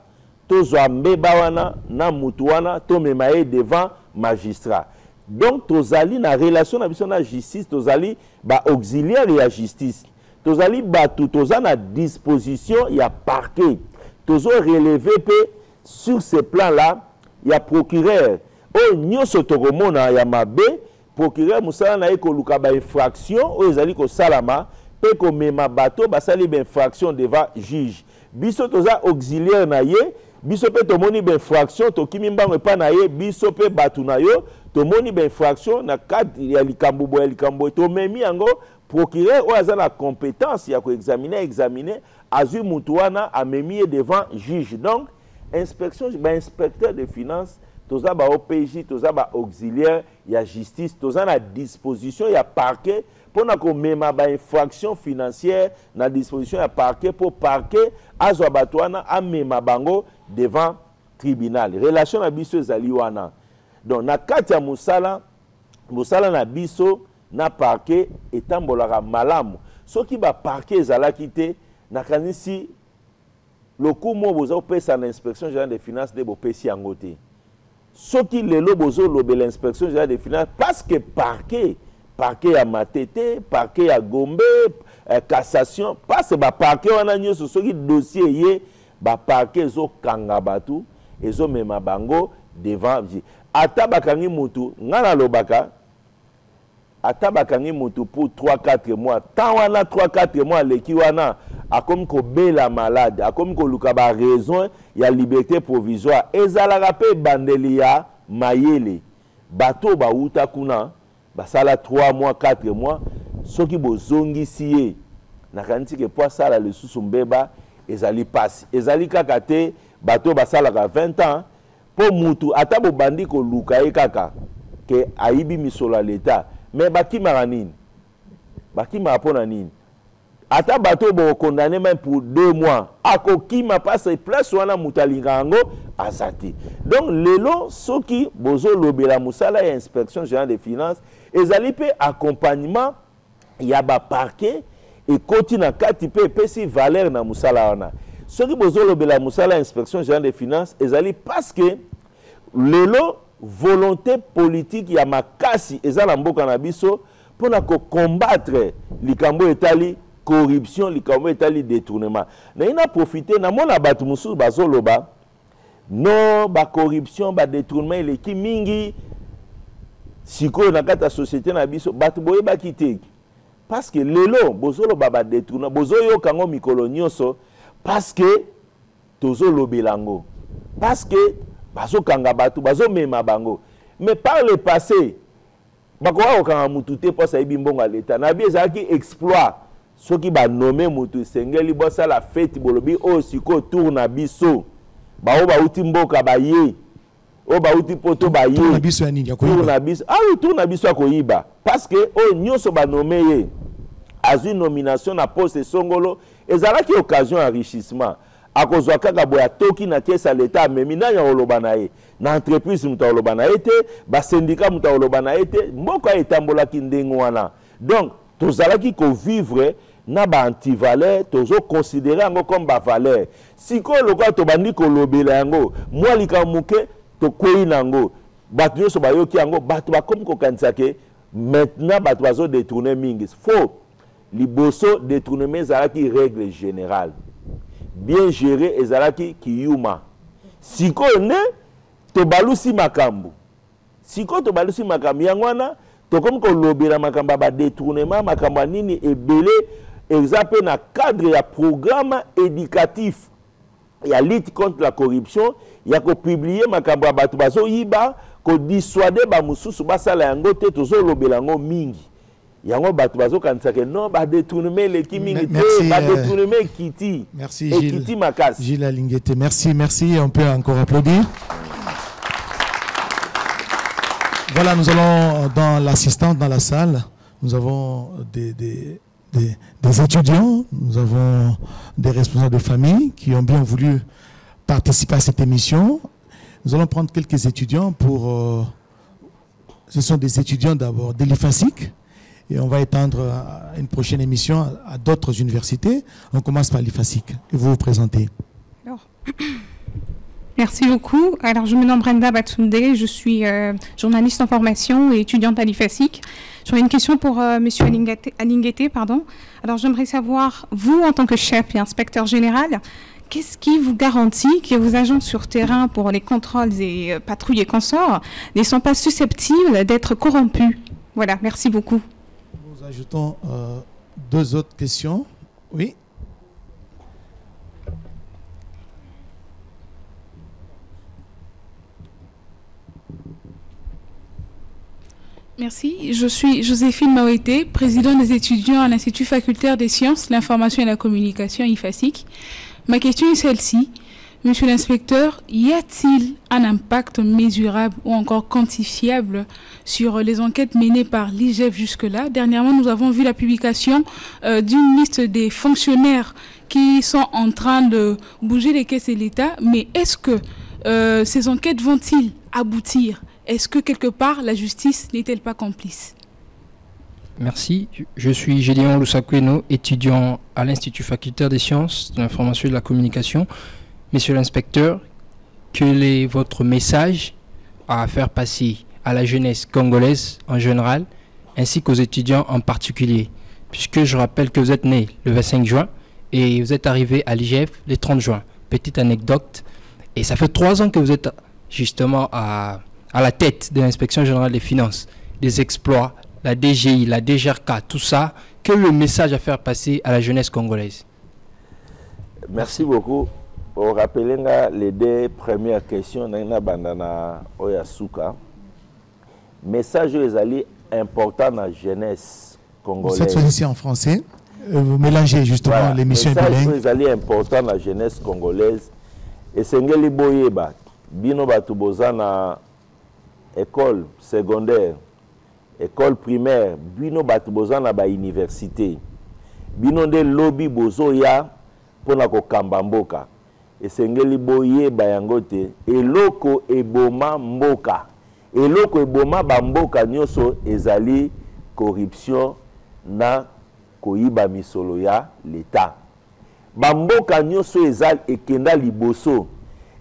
tozwa mbeba wana na mutu wana to memaye devant magistrat donc tozali na relation na biso na justice tozali ba auxiliaire ya justice tozali batu toza na disposition ya parquet tozo relever pe sur ce plan là ya procureur o nyonso tokomona ya mabe procureur musala na ekoluka ba infraction o ezali ko salama pe ko mema bato basali ba infraction devant juge biso toza auxiliaire na ye biso pe tomoni ba infraction to kimimbango pa na ye biso pe batu na yo tomoni ba infraction na cadre ya likambo to memi yango procureur o aza na compétence ya ko examiner azui mutu wana amemi devant juge. Donc inspection ba inspecteur de finances toza ba OPJ toza ba auxiliaire ya justice toza na disposition ya parquet pour na ko mema ba infraction financière na disposition ya parquet pour parquet azwa batwana amema bango devant tribunal. Relation na biso ezali wana. Donc na kati ya musala na biso na parquet etambolaka malamu. Soki ba parquet ezalaki te nakanisi lokumo boza opesa na inspection générale des finances de bopesi yango te. Soki lelo bozo lobe l'inspection générale des finances parce que parquet à Matete, parquet à Gombe, cassation, parce que parquet wana nyoso soki dossier yé ba parquet zo kangabatu ezo mema bango devant ata bakangi mutu ngana lobaka ata bakangi mutu pour 3-4 mois tant wana 3-4 mois leki wana akomi ko bela malade akomi ko luka ba raison ya liberté provisoire ezalaka pe bandeli ya mayele bato ba uta kuna basala 3 mois 4 mois soki bozongisi ye nakanisi ke po sala le susu mbeba ezali pasi ezali kaka te bato basalaka 20 ans po mutu ata bo bandi ko luka ye kaka ke aibi misolo ya l'État mais bakimaka nini bakimaka pona nini ata bato bo condamné même pour 2 mois akokima passe place wana mutalinga yango azati. Donc lelo soki bozo lobela musala ya inspection générale des finances ezali pe accompagnement ya ba parquet et koti na kati pe pesi valeur na musala wana. Soki bozo lobela musala inspection générale des finances ezali parce que lelo volonté politique ya makasi ezala mboka na biso pona ko combattre likambo etali corruption likambo etali détournement. Na ina profiter na mona batu mususu bazoloba non ba corruption ba détournement eleki mingi siko na kata société na biso batu boye bakite parce que lelo bozoloba ba détournement bozoyo kango mikolo nyonso parce que tozolobelango parce que bazokanga batu bazomema bango mais par le passé bakoka okanga mutu te posa ibi mbongo l'État na bi ezalaki exploit soki ba nommé mutu sengeli bosa la fête bolobi o siko tour na biso ba o ba uti mboka ba ye o ba uti poto ba ye tour na biso ya nini ya koyiba tour na biso oui tour na biso ya koyiba parce que o nyonso ba nommé ye as une nomination na poste songolo ezalaki occasion enrichissement akozwa kaka boya toki na tiesa l'État memi na ya oloba na ye na entreprise muta oloba na ye te ba syndicat muta oloba na ye te mboka etambolaki ndenge wana. Donc tozalaki ko vivre na ba antivaleur tozo considérer yango comme ba valeur siko lokwa to bandi ko lobela yango mwa likamuke to kwei nango batu nyonso bayoki yango batu bakomi ko kanisa ke maintenant batu bazo détourner mingi faux liboso détournement ezalaki règle générale bien géré ezalaki kiyuma siko ne to balusi makambu siko to balusi makambu yango wana to comme ko lobela makamba ba détournement makamba nini ebele exemple na cadre ya programme éducatif ya lutte contre la corruption ya ko publier makamba ya batu bazo yiba ko dissuader ba mususu basala yango te tozo lobela yango mingi yango batu bazo kanisa ke non ba détournement le kimingi te ba détournement kiti merci et Gilles kiti makasi Gilles Alingete merci on peut encore applaudir. Voilà, nous allons dans l'assistante dans la salle, nous avons des étudiants, nous avons des responsables de famille qui ont bien voulu participer à cette émission. Nous allons prendre quelques étudiants pour... ce sont des étudiants d'abord de l'IFASIC et on va étendre à une prochaine émission à d'autres universités. On commence par l'IFASIC et vous vous présentez. Alors, merci beaucoup. Alors, je me nomme Brenda Batunde, je suis journaliste en formation et étudiante à l'IFASIC. J'aurais une question pour M. Alingete. Alors, j'aimerais savoir, vous, en tant que chef et inspecteur général, qu'est-ce qui vous garantit que vos agents sur terrain pour les contrôles et patrouilles et consorts ne sont pas susceptibles d'être corrompus? Voilà, merci beaucoup. Nous ajoutons 2 autres questions. Oui. Merci. Je suis Joséphine Maouété, présidente des étudiants à l'Institut facultaire des sciences, l'information et la communication, IFASIC. Ma question est celle-ci. Monsieur l'inspecteur, y a-t-il un impact mesurable ou encore quantifiable sur les enquêtes menées par l'IGF jusque-là? Dernièrement, nous avons vu la publication d'une liste des fonctionnaires qui sont en train de bouger les caisses de l'État. Mais est-ce que ces enquêtes vont-ils aboutir? Est-ce que quelque part la justice n'est-elle pas complice? Merci. Je suis Gédéon Lusakweno, étudiant à l'Institut facultaire des sciences, de l'information et de la communication. Monsieur l'inspecteur, quel est votre message à faire passer à la jeunesse congolaise en général, ainsi qu'aux étudiants en particulier? Puisque je rappelle que vous êtes né le 25 juin et vous êtes arrivé à l'IGF le 30 juin. Petite anecdote. Et ça fait 3 ans que vous êtes justement à la tête de l'inspection générale des finances, des exploits, la DGI, la DGRK, tout ça. Quel est le message à faire passer à la jeunesse congolaise? Merci beaucoup. Pour rappeler les 2 premières questions, na bandana oyasuka. Message est important dans la jeunesse congolaise. Cette fois-ci en français. Vous mélangez justement voilà, l'émission bilingue. Message est important dans la jeunesse congolaise. Et c'est ngeli boyeba. Bino batu bozana école secondaire, école primaire, bino batu bozana ba université. Bino de lobby bozoya pona ko kambamboka. Esengeli boye bayangote eloko eboma mboka eloko eboma bamboka nyoso ezali corruption na koyiba misolo ya l'État. Bamboka nyoso ezali ekenda liboso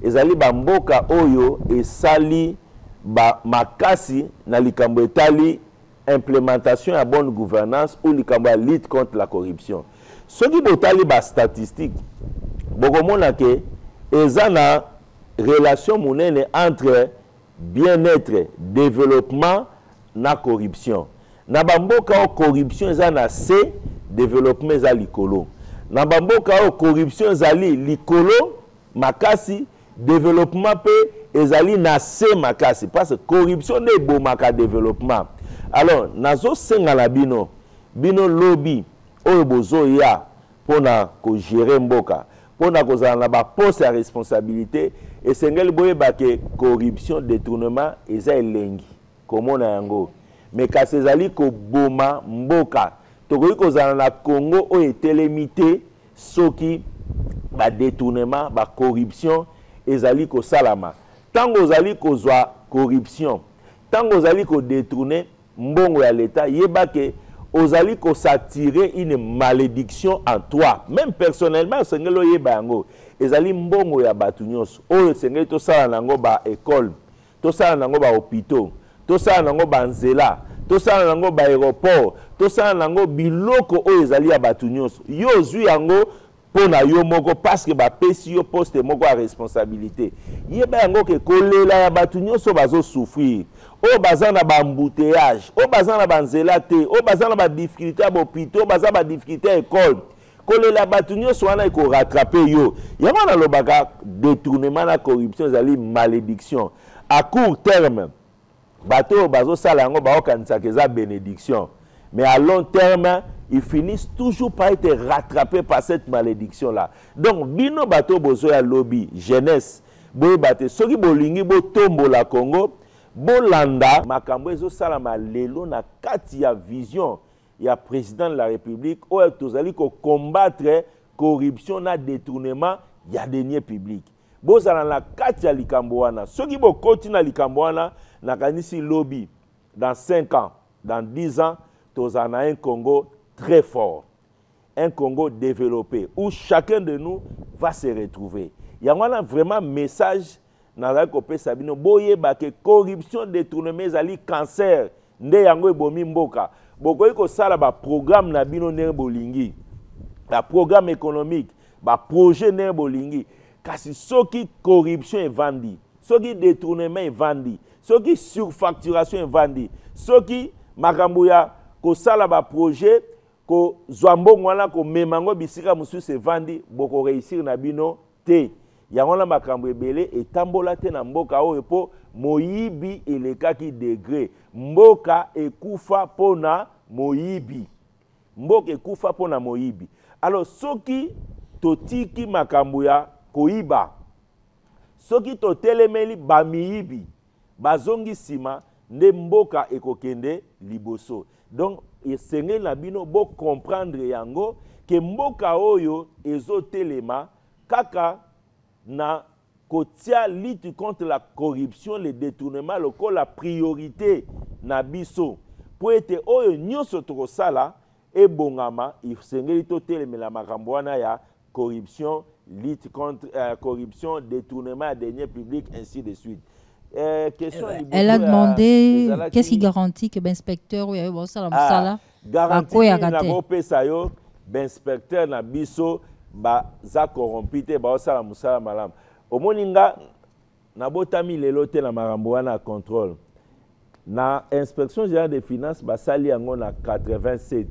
ezali bamboka oyo esali ba makasi na likambo etali implémentation ya bonne gouvernance ou likambo ya lutte contre la corruption. Soki botali ba statistique bokomona ke eza na relation monene entre bien-être, développement na corruption. Na bamboka o corruption eza na C, développement eza likolo. Na bamboka o corruption ezali likolo makasi, développement pe ezali na C makasi parce que corruption ne bomaka développement. Alors nazo senga na bino lobby oyo bozo ya pona ko gérer mboka. Pona kozala na ba poste ya responsabilité et sengeli boyeba ke corruption détournement eza elengi komona yango mais kasi ezali ko boma mboka tokoki kozala na Congo oyo etelemite soki ba détournement ba corruption ezali ko salama tango ozali kozwa corruption tango ozali ko détourner mbongo ya l'État yeba ke ozali ko s'attirer une malédiction en toi. Même personnellement, sengelo yeba yango. Ezali mbongo ya batu nyonso. Oyo sengeli to sala nango ba école, to sala nango ba hôpitaux, to sala nango ba nzela, to sala nango ba aéroport, to sala nango biloko oyo ezali ya batu nyonso. Yo zwi yango pona yo moko parce que ba pesi yo poste moko a responsabilité. Yeba yango ke kolela ya batu nyonso bazo souffrir. O bazana ba embouteillage, o bazana ba nzela te, o bazana ba difficulté à l'hôpital, o bazana ba difficulté à l'école. Kolela batu nyonso wana iko rattraper yo. Yango na lobaka détournement na corruption ezali malédiction. À court terme, bato bazo sala yango ba okanisa keza bénédiction. Mais à long terme, ils finissent toujours par être rattrapés par cette malédiction-là. Donc, bino bato bozo ya lobby, jeunesse, boye bate, soki bolingi bo tombo la Congo, bolanda, makambo ezo salama lelo na kati ya vision ya président de la République, ou tozali ko combattre corruption na détournement ya deniers publics. Bozala na kati ya likambo wana, soki bo koti na likambo wana, na kanisi lobby, dans 5 ans, dans 10 ans, tozana un Congo très fort, un Congo développé, où chacun de nous va se retrouver. Il y a vraiment un message dans la copie Sabino, boye bake corruption, détournement, ezali cancer, nde yango ebomi mboka. Bokoyi ko sala ba programme na bino ne bolingi, ba programme économique, ba projet ne bolingi. Kasi soki corruption est vendue, soki détournement est vendu, soki surfacturation est vendue, soki makambo ya ko sala ba projet ko zwambo ngwana ko memango bisika musu se vandi boko réussir na bino te yango na makambo ebele etambola te na mboka oyo po moyibi elekaki degré mboka ekufa pona moyibi mboka ekufa pona moyibi. Alors soki totiki makambo ya koyiba soki totelemeli bamiyibi bazongi sima nde mboka ekokende liboso. Donc esengeli na bino bo comprendre yango ke mboka oyo ezotelema kaka na kotia lutte contre la corruption, le détournement, la priorité na biso. Po ete oyo nyonso tokosala ebongama isengeli totelemela makambo wana ya corruption, lutte contre corruption, détournement à deniers publics, ainsi de suite. Elle a demandé qu'est-ce qui garantit que l'inspecteur ou garantit l'inspecteur na biso ba za corrompu te ba osala musala malam. Omoninga na botami lelo te na makambo wana contrôle. Na inspection générale des finances ba sali yango na 87.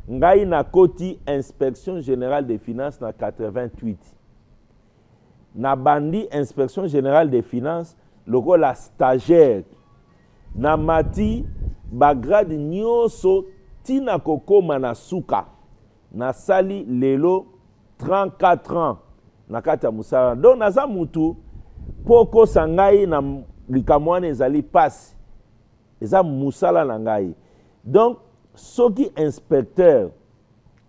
Ngai na koti inspection générale des finances na 88. Na bandi inspection générale des finances loko la stagiaire na mati bagrade nyonso tina kokoma na suka na sali lelo 34 ans na kata musala. Donc naza mutu poko sangai na likamwane ezali pasi eza musala na ngai. Donc soki inspecteur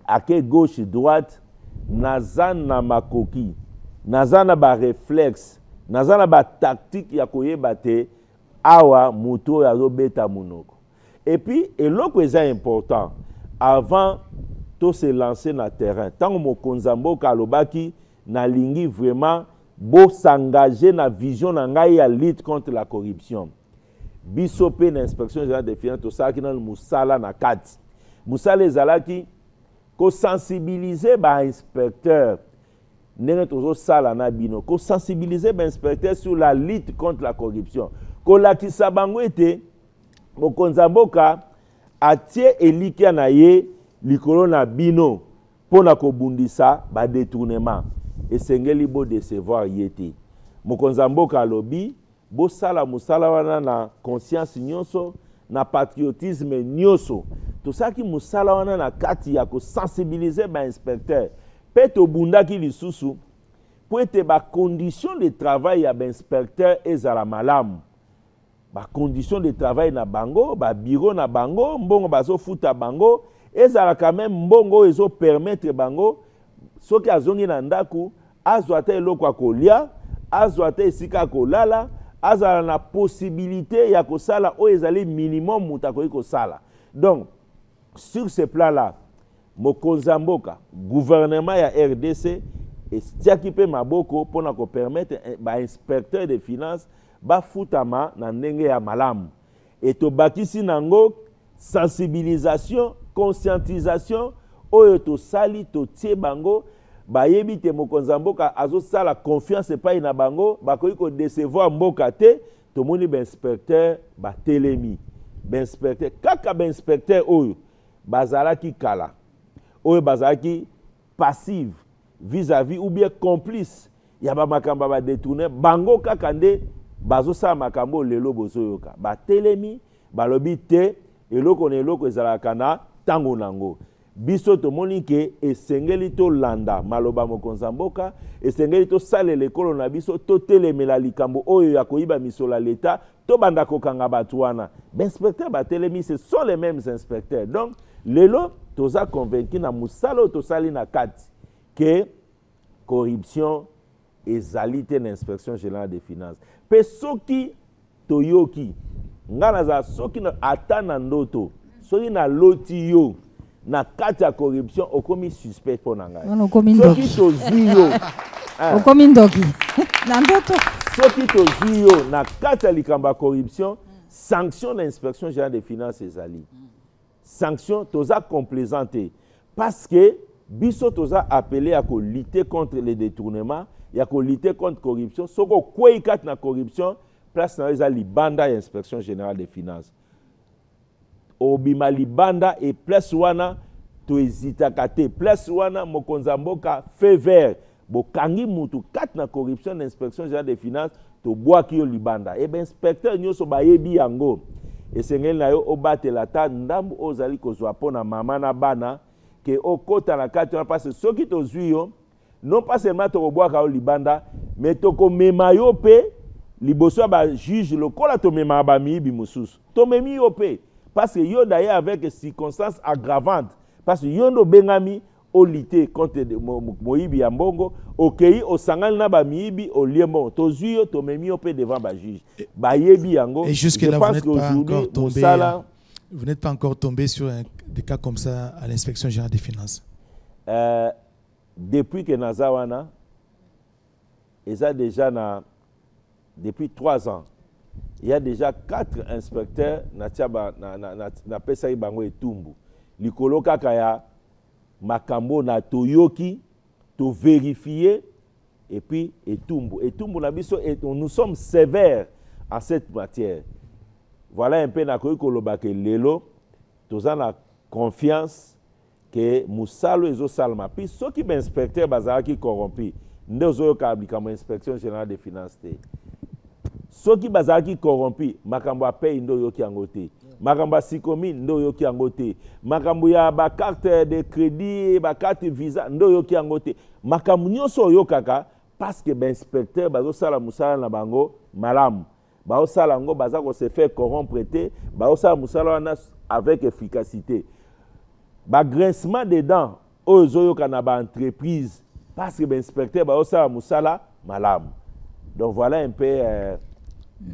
ake gauche droite naza na makoki naza na ba réflexe naza na ba tactique ya koyeba te awa mutu yazo beta munoko. Et puis eloko eza important avant to se lancer na terrain tango mokonza mboka alobaki na lingi vraiment bo s'engager na vision na ngai ya lutte contre la corruption. Biso pe na inspection générale des finances to saki na musala na kati musala ezalaki ko sensibiliser ba inspecteur ndenge tozo sala na bino ko sensibiliser ba inspecteur sur la lutte contre la corruption ko lakisa bango ete mokonza mboka atie elikia na ye likolo na bino pona ko bundisa ba détournement esengeli bo décevoir yete. Mokonza mboka alobi bo sala musala wana na conscience nyonso na patriotisme nyonso tosaki musala wana na kati ya ko sensibiliser ba inspecteur peto bundaki lisusu po ete ba condition de travail ya ba inspecteur ezala malamu ba condition de travail na bango ba bureau na bango mbongo bazo futa bango ezala quand même mbongo ezo permettre bango soki azongi na ndaku azwa te eloko akolia azwa te esika kolala azala na possibilité ya kosala o ezali minimum mutakoki kosala. Donc sur ce plan là mokonza mboka gouvernement ya RDC estiaki pe maboko pona ko permettre ba inspecteur des finances ba futama na ndenge ya malamu et to bakisi nango sensibilisation conscientisation oyo to sali to tie bango bayebi te mokonza mboka azo sala confiance epai na bango bakoki ko décevoir mboka te tomoni ba inspecteur ba telemi ba inspecteur kaka ba inspecteur oyo bazalaki kala oyo bazalaki passive vis-à-vis ou bien complice ya ba makamba ba détourner bango kaka nde bazo sala makambo lelo bozoyoka ba telemi balobi te eloko na eloko ezalaka na tango nango. Biso tomoni ke esengeli to landa maloba mokonza mboka esengeli to sale lekolo na biso to telemela likambo oyo ya koyiba misola l'État to banda kokanga batu wana inspecteur ba telemi ce sont les mêmes inspecteurs. Donc lelo toza convaincu na musala to sali na kati que corruption ezali te na inspection générale des finances pe soki toyoki ngana za soki na atana ndoto soki na loti yo na kati ya corruption okomi suspect po na ngai soki tozwi yo okomi ndoki na ndoto soki tozwi yo na kati ya likambo ya corruption sanction na inspection générale des finances ezali sanction toza complaisante parce que biso toza appelé à lutter contre les détournements ya ko lutter contre corruption soko kwei kati na corruption place na eza libanda ya inspection générale des finances obima libanda et place wana to hésitaka te place wana mokonza mboka fait vert bokangi mutu kat na corruption d'inspection générale des finances to boaki yo libanda et ben inspecteur nyoso bayebi yango esengeli na yo obatela ta ndambu ozali kozwa pona mama na bana ke okota na kati wana parce soki tozwi yo non pas seulement tokobwaka yo libanda mais tokomema yo mpe liboso ya bajuge lokola tomema bamiyibi mosusu tomemi yo mpe parce que yo d'ailleurs avec circonstances aggravantes parce que yo ndo bengami olité contre moyibi ya mbongo okei osangani na bamiyibi oliembo tozwi yo tomemi yo mpe devant bajuge bayebi yango. Et jusque là vous n'êtes pas encore tombé sur des cas comme ça à l'inspection générale des finances. Depuis que Nazawana, depuis 3 ans, il y a déjà 4 inspecteurs na pesa bango etumbu. Likolo kaka makambo na toyoki, to vérifier et puis etumbu. Etumbu na biso nous sommes sévères en cette matière. Voilà un peu na koloba ke lelo toza na confiance que musalo ezo salma puis ceux qui inspecteur bazara qui corrompu ndezo ka ablikamo inspection générale des finances te ceux qui bazara qui corrompu makambo apay ndo yoki yangote makambo sikomi ndo yoki yangote makambo ya ba carte de crédit ba carte visa ndo yoki yangote makambo nyoso yokaka parce que inspecteur bazo sala musala na bango malamu bao sala ngo baza ko se faire corrompre te bao sala musala wana avec efficacité. Ba grincement des dents aux oyoka na ba entreprise parce que l'inspecteur ba osala musala malam. Donc voilà un peu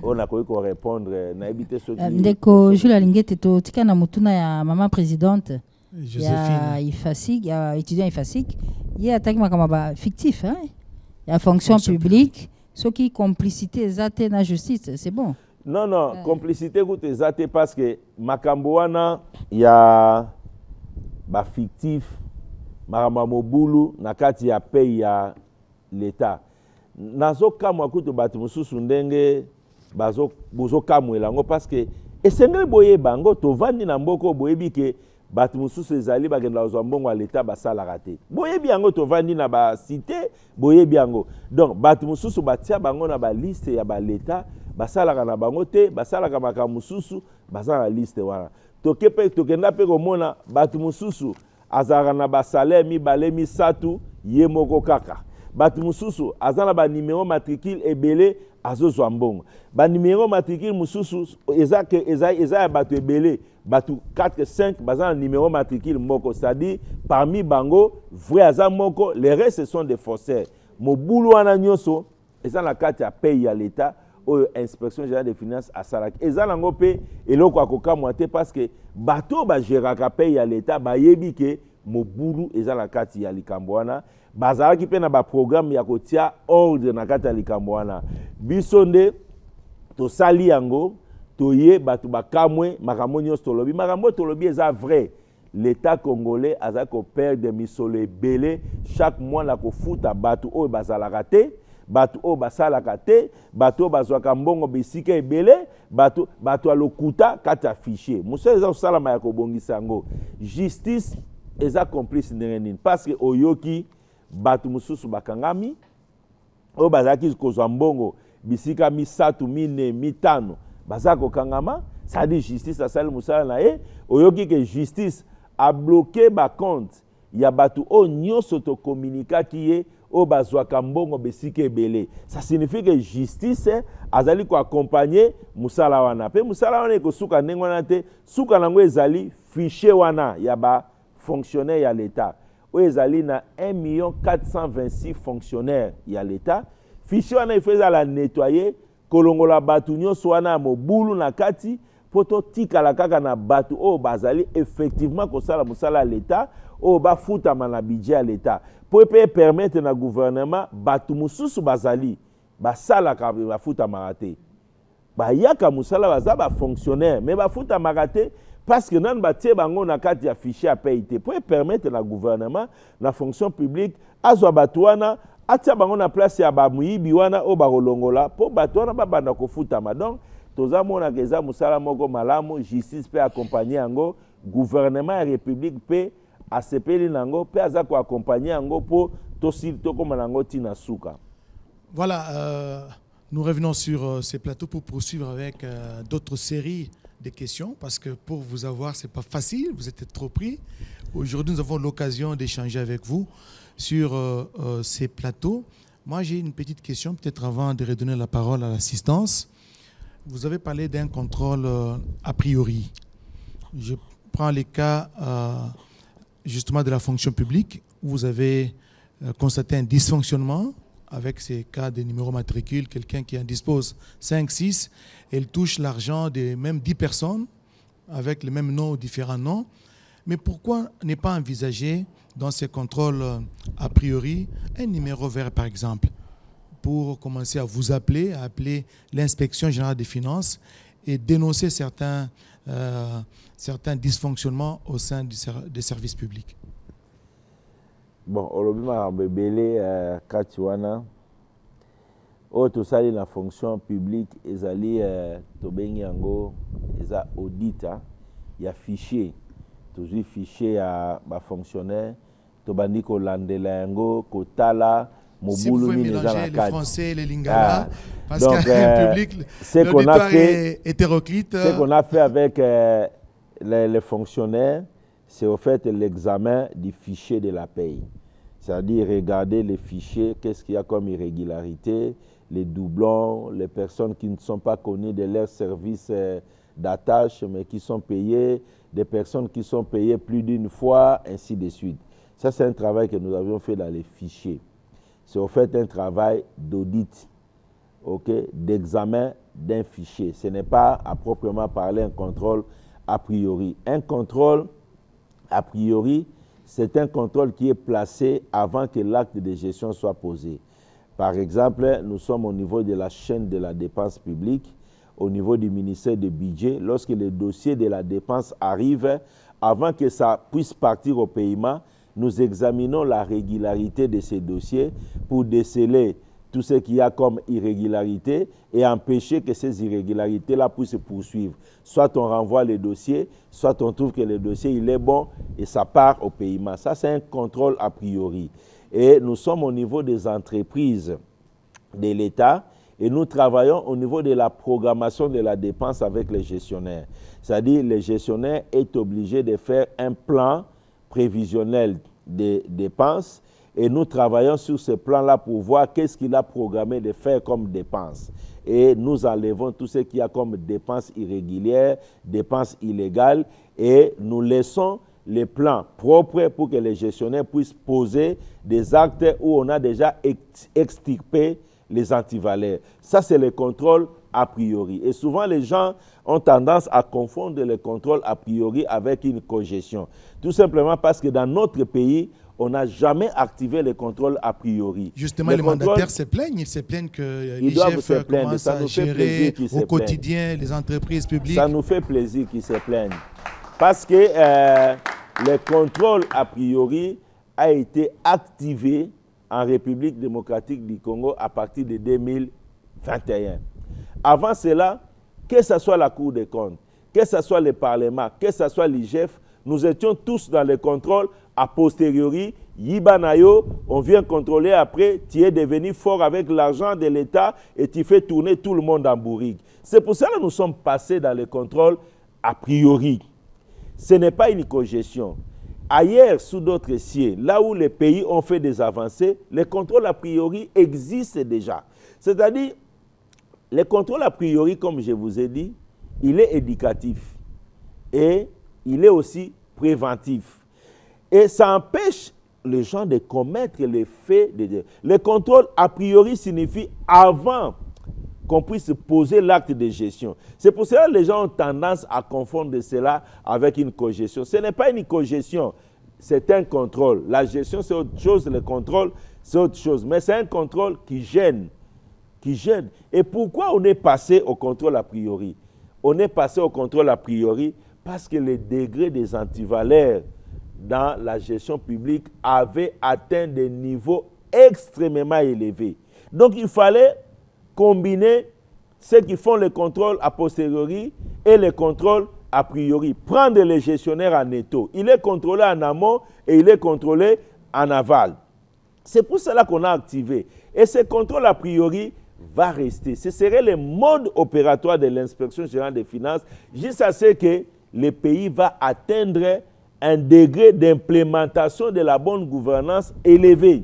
on a quoi répondre na éviter ce qui ndeko Jules Alingete to tika na mutuna ya maman présidente Joséphine ya IFASIC ya étudiant IFASIC il attaque makama ba fictif hein ya fonction publique ce qui complicité ezate na justice c'est bon. Non complicité goute ezate parce que makambo wana ya ba fictif marama mobulu na kati ya pays ya l'état nazo kamwa kuto batu mususu ndenge bozo kamwela ngo parce que esengeli boye bango tovandi na mboko boyebi ke batu mususu ezali bagenda ozwa mbongo ya l'état basala raté boyebi yango tovandi na ba cité boyebi yango donc batu mususu batia bango na ba liste ya ba l'état basalaka na bango te basalaka makambo mususu basala na liste wana tokenda pe komona batu mususu azalaka na basalaire mibale misatu ye moko kaka batu mususu azala ba numéro matricule ebele azozwa mbongo ba numéro matricule mususu eza batu ebele batu 4-5 bazala numéro matricule moko c'est-à-dire parmi bango vrai aza moko les restes sont des faussaires mobulu wana nyoso eza na kati ya pays ya l'état ou inspection générale des finances à Salak. Et ça nango pe eloko akokamwa te parce que bato ba géraka pays à l'état ba yebi ke mobulu eza na kati ya likambo wana bazala ki pe na ba programme ya kotia ordre na kati ya likambo wana biso nde to sali yango to ye bato bakamwe makambo nyonso tolobi makambo tolobi eza vrai l'état congolais aza ko perdre misolo ebele chaque mois na kofuta bato oyo bazalaka te bato o basalaka te bato bazwaka mbongo bisika ebele bato alokuta kati ya fichier musala eza kosalama ya kobongisa yango justice eza complice ndenge nini parce que oyoki bato mususu bakangami oyo bazalaki kozwa mbongo bisika 3 4 5 baza kokangama c'est-à-dire justice asali musala na ye oyoki ke justice a bloqué ba compte ya bato o nyonso to communiquaki ye o bazwaka mbongo besika ebele ça signifie que justice azali ko accompagner musala wana pe musala wana ekosuka ndenge wana te suka nango ezali fichier wana ya ba fonctionnaire ya l'état o ezali na 1 426 fonctionnaires ya l'état fichier wana ifeza la nettoyer kolongola bato nyonso wana mobulu na kati poto tikala kaka na bato o bazali effectivement kosala musala ya l'état o bafutama na budget ya l'état pour permettre na gouvernement bato mususu bazali basalaka bafutama te bayaka musala baza ba fonctionnaire mais bafutama te parce que nan batie bango na kati ya fichier ya paye pour permettre na gouvernement na fonction publique azwa bato wana atia bango na place ya bamuyibi wana o bakolongola po bato wana babanda kofutama donc toza mona keza musala moko malamu justice pe accompagner yango gouvernement ya république pe asepeli nango pe aza ko accompagner yango po to koma nango tina suka. Voilà, nous revenons sur ces plateaux pour poursuivre avec d'autres séries de questions, parce que pour vous avoir, c'est pas facile, vous êtes trop pris. Aujourd'hui, nous avons l'occasion d'échanger avec vous sur ces plateaux. Moi, j'ai une petite question, peut-être avant de redonner la parole à l'assistance. Vous avez parlé d'un contrôle a priori. Je prends les cas justement de la fonction publique, où vous avez constaté un dysfonctionnement avec ces cas de numéro matricule, quelqu'un qui en dispose 5, 6, elle touche l'argent de même 10 personnes avec le même nom ou différents noms. Mais pourquoi n'est pas envisagé dans ces contrôles a priori un numéro vert par exemple, pour commencer à vous appeler, à appeler l'inspection générale des finances et dénoncer certains dysfonctionnements au sein des services publics? Bon, olobima bebele katiwana o to sali la fonction publique ezali to bengi yango eza audita ya fichier toujours fichier ya ba fonctionnaire to bandi ko landela yango ko tala si vous pouvez mélanger les français et les lingala, parce qu'un public, l'auditoire est hétéroclite. Ce qu'on a fait avec les fonctionnaires, c'est au fait l'examen du fichier de la paye. C'est-à-dire regarder les fichiers, qu'est-ce qu'il y a comme irrégularité, les doublons, les personnes qui ne sont pas connues de leur service d'attache, mais qui sont payées, des personnes qui sont payées plus d'une fois, ainsi de suite. Ça, c'est un travail que nous avions fait dans les fichiers. C'est au fait un travail d'audit, okay, d'examen d'un fichier. Ce n'est pas à proprement parler un contrôle a priori. Un contrôle a priori, c'est un contrôle qui est placé avant que l'acte de gestion soit posé. Par exemple, nous sommes au niveau de la chaîne de la dépense publique, au niveau du ministère du budget. Lorsque le dossier de la dépense arrive, avant que ça puisse partir au paiement, nous examinons la régularité de ces dossiers pour déceler tout ce qu'il y a comme irrégularité et empêcher que ces irrégularités-là puissent se poursuivre. Soit on renvoie le dossier, soit on trouve que le dossier il est bon et ça part au paiement. Ça, c'est un contrôle a priori. Et nous sommes au niveau des entreprises de l'État et nous travaillons au niveau de la programmation de la dépense avec les gestionnaires. C'est-à-dire que le gestionnaire est obligé de faire un plan prévisionnel des dépenses et nous travaillons sur ce plan-là pour voir qu'est-ce qu'il a programmé de faire comme dépenses. Et nous enlevons tout ce qu'il y a comme dépenses irrégulières, dépenses illégales et nous laissons les plans propres pour que les gestionnaires puissent poser des actes où on a déjà extirpé les antivaleurs. Ça, c'est le contrôle a priori. Et souvent, les gens ont tendance à confondre le contrôle a priori avec une cogestion. Tout simplement parce que dans notre pays, on n'a jamais activé le contrôle a priori. Justement, les mandataires se plaignent. Ils se plaignent que l'IGF commence à gérer au quotidien les entreprises publiques. Ça nous fait plaisir qu'ils se plaignent. Parce que le contrôle a priori a été activé en République démocratique du Congo à partir de 2021. Avant cela, que ce soit la Cour des comptes, que ce soit le Parlement, que ce soit l'IGF, nous étions tous dans le contrôle a posteriori. Yibanayo, on vient contrôler après, tu es devenu fort avec l'argent de l'État et tu fais tourner tout le monde en bourrique. C'est pour ça que nous sommes passés dans le contrôle a priori. Ce n'est pas une cogestion. Ailleurs, sous d'autres cieux, là où les pays ont fait des avancées, le contrôle a priori existe déjà. C'est-à-dire, le contrôle a priori, comme je vous ai dit, il est éducatif et il est aussi préventif. Et ça empêche les gens de commettre les faits. Le contrôle a priori signifie avant qu'on puisse poser l'acte de gestion. C'est pour cela que les gens ont tendance à confondre cela avec une cogestion. Ce n'est pas une cogestion, c'est un contrôle. La gestion, c'est autre chose, le contrôle, c'est autre chose. Mais c'est un contrôle qui gêne. Et pourquoi on est passé au contrôle a priori? On est passé au contrôle a priori parce que le degré des antivaleurs dans la gestion publique avait atteint des niveaux extrêmement élevés. Donc il fallait combiner ceux qui font le contrôle a posteriori et le contrôle a priori, prendre les gestionnaires en étau. Il est contrôlé en amont et il est contrôlé en aval. C'est pour cela qu'on a activé. Et ce contrôle a priori va rester. Ce serait le mode opératoire de l'inspection générale des finances jusqu'à ce que le pays va atteindre un degré d'implémentation de la bonne gouvernance élevé.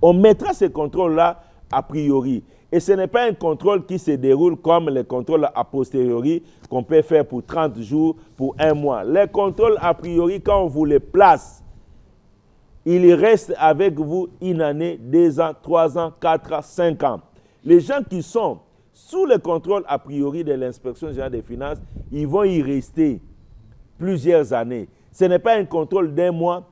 On mettra ce contrôle-là a priori. Et ce n'est pas un contrôle qui se déroule comme le contrôle a posteriori qu'on peut faire pour 30 jours, pour 1 mois. Les contrôles a priori, quand on vous les place, il reste avec vous 1 année, 2 ans, 3 ans, 4 ans, 5 ans. Les gens qui sont sous le contrôle a priori de l'inspection générale des finances, ils vont y rester plusieurs années. Ce n'est pas un contrôle d'1 mois,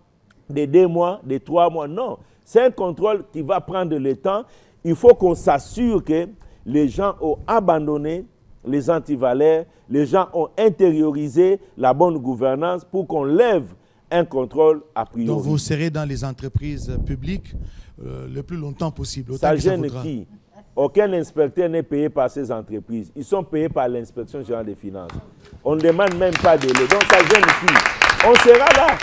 de 2 mois, de 3 mois, non. C'est un contrôle qui va prendre le temps. Il faut qu'on s'assure que les gens ont abandonné les antivaleurs, les gens ont intériorisé la bonne gouvernance pour qu'on lève un contrôle a priori. Donc vous serez dans les entreprises publiques le plus longtemps possible. Ça gêne qui? Aucun inspecteur n'est payé par ces entreprises. Ils sont payés par l'inspection générale des finances. On ne demande même pas de l'aide. Donc ça gêne qui? On sera là.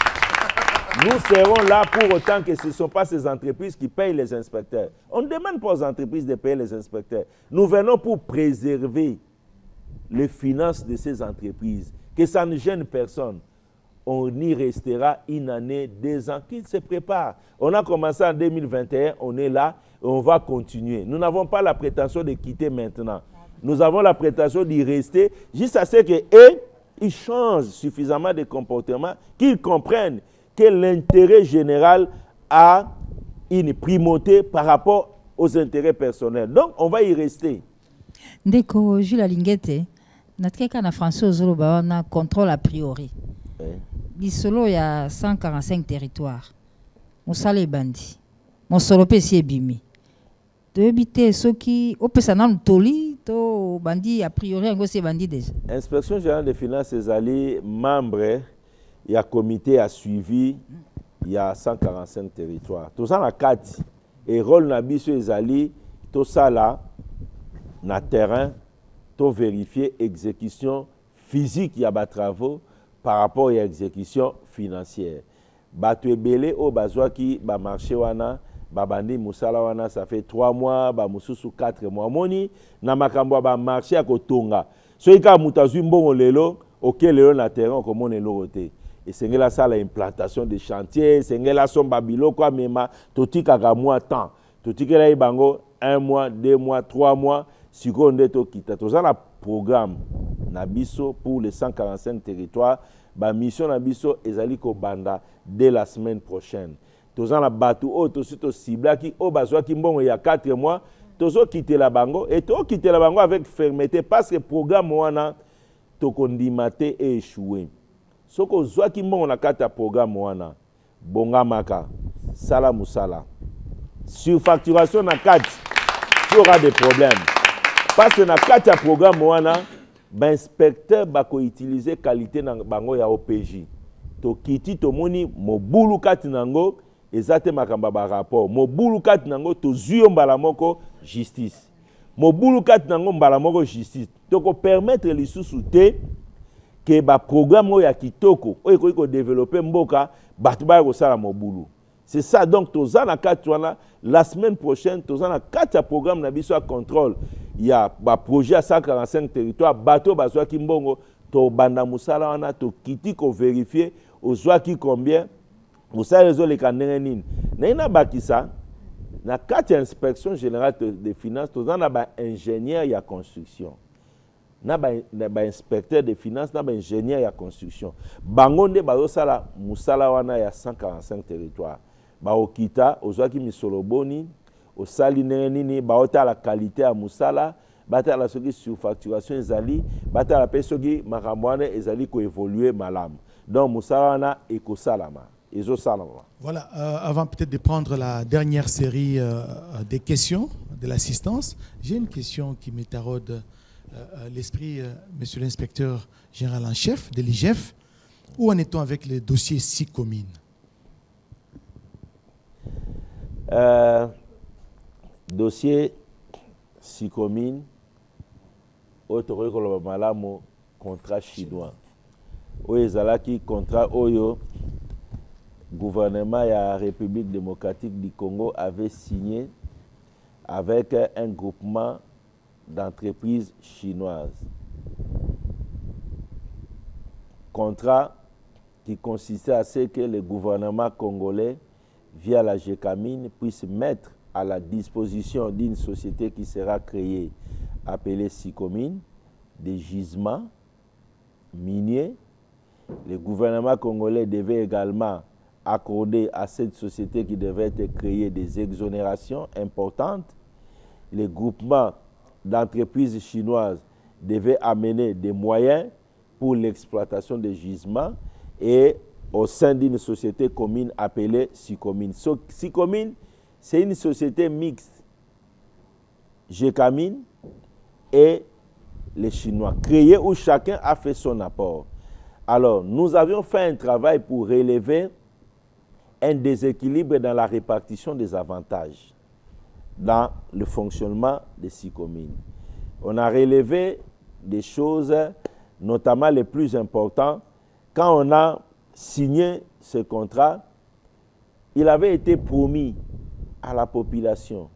Nous serons là pour autant que ce ne sont pas ces entreprises qui payent les inspecteurs. On ne demande pas aux entreprises de payer les inspecteurs. Nous venons pour préserver les finances de ces entreprises. Que ça ne gêne personne. On y restera 1 année, 2 ans, qu'ils se préparent. On a commencé en 2021, on est là et on va continuer. Nous n'avons pas la prétention de quitter maintenant. Nous avons la prétention d'y rester jusqu'à ce qu'ils changent suffisamment de comportement, qu'ils comprennent que l'intérêt général a une primauté par rapport aux intérêts personnels. Donc, on va y rester. Ndeko Jules Alinguete, notre cas en français on a contrôle a priori. Bisolo il y a 145 territoires. Mosale bandi. Mosolo pesi ebimi. De habiter ceux qui au pesanam toli to bandi a priori ngo c'est bandi déjà. Inspection générale des finances ezali membre il y a comité à suivi, il y a 145 territoires. Tout ça, la 4. Et rôle nabiso ezali, tout ça là, na terrain, tout vérifier exécution physique, il y a des travaux par rapport à l'exécution financière. Batu ebele o bazwa ki ba marché wana, ba bandi musala wana, ça fait 3 mois, ba mususu 4 mois. Moni, na makambo ba marché à kotonga. So ika mutazu mbongo lelo, ok lelo na terrain, comment on est l'autre. Et c'est là ça l'implantation des chantiers, c'est là son babilo quoi même toti kaka mois temps. Toti que là ibango 1 mois, 2 mois, 3 mois, si on est au kita. Tout ça la programme nabiso pour les 145 territoires, ba mission nabiso ezali ko banda dès la semaine prochaine. Tout ça la bateau au tout suite cible qui au bazwa ki mbongo il y a 4 mois, tozo quitter la bango et to quitter la bango avec fermeté parce que programme wana to kondimate et échoué. Soko zwaki mbongo na kata programme wana bonga maka sala musala surfacturation na kati il y aura des problèmes parce que na kata programme wana ba inspecteur bako utiliser qualité na bango ya OPJ to kiti to moni mobulu kati nango ezate makamba ba rapport mobulu kati nango to zuyo mbala moko justice mobulu kati nango mbala moko justice to ko permettre lisusu te que ba programme ya kitoko oyo ko développer mboka batu ba ko sala mobulu. C'est ça donc toza na kati wana la semaine prochaine toza na kati ya programme na biso ya contrôle. Il y a ba projet à 145 territoires bateau bazwa ki mbongo to banda musala wana to kiti ko vérifier ozwa ki combien musala rezo le kanenge nini. Na ina bakisa na kati ya inspection générale des finances toza na ba ingénieur ya construction. Na ba inspecteur des finances, na ba ingénieur ya construction. Bangonde bazosala musala wana ya 145 territoires. Ba okita ozwaki misolo boni, osali nini baota la qualité ya musala, bata la soki surfacturation ezali, bata la pesoki makambo wana ezali ko évoluer malamu. Donc musala wana ekosalama, ezosalama. Voilà, avant peut-être de prendre la dernière série des questions de l'assistance, j'ai une question qui me taraude l'esprit, monsieur l'inspecteur général en chef de l'IGF. Où en est-on avec les dossiers 6 communes? Dossier 6 communes, autorité malamu contrat chinois. Oyezalaki contrat Oyo, gouvernement de la République démocratique du Congo avait signé avec un groupement d'entreprises chinoises. Contrat qui consistait à ce que le gouvernement congolais, via la GECAMINE, puisse mettre à la disposition d'une société qui sera créée, appelée SICOMINE, des gisements miniers. Le gouvernement congolais devait également accorder à cette société qui devait être créée des exonérations importantes. Les groupements d'entreprises chinoises devaient amener des moyens pour l'exploitation des gisements et au sein d'une société commune appelée SICOMINE. SICOMINE, c'est une société mixte, GECAMINE et les Chinois, créés où chacun a fait son apport. Alors, nous avions fait un travail pour relever un déséquilibre dans la répartition des avantages dans le fonctionnement des SICOMINE. On a relevé des choses, notamment les plus importantes. Quand on a signé ce contrat, il avait été promis à la population,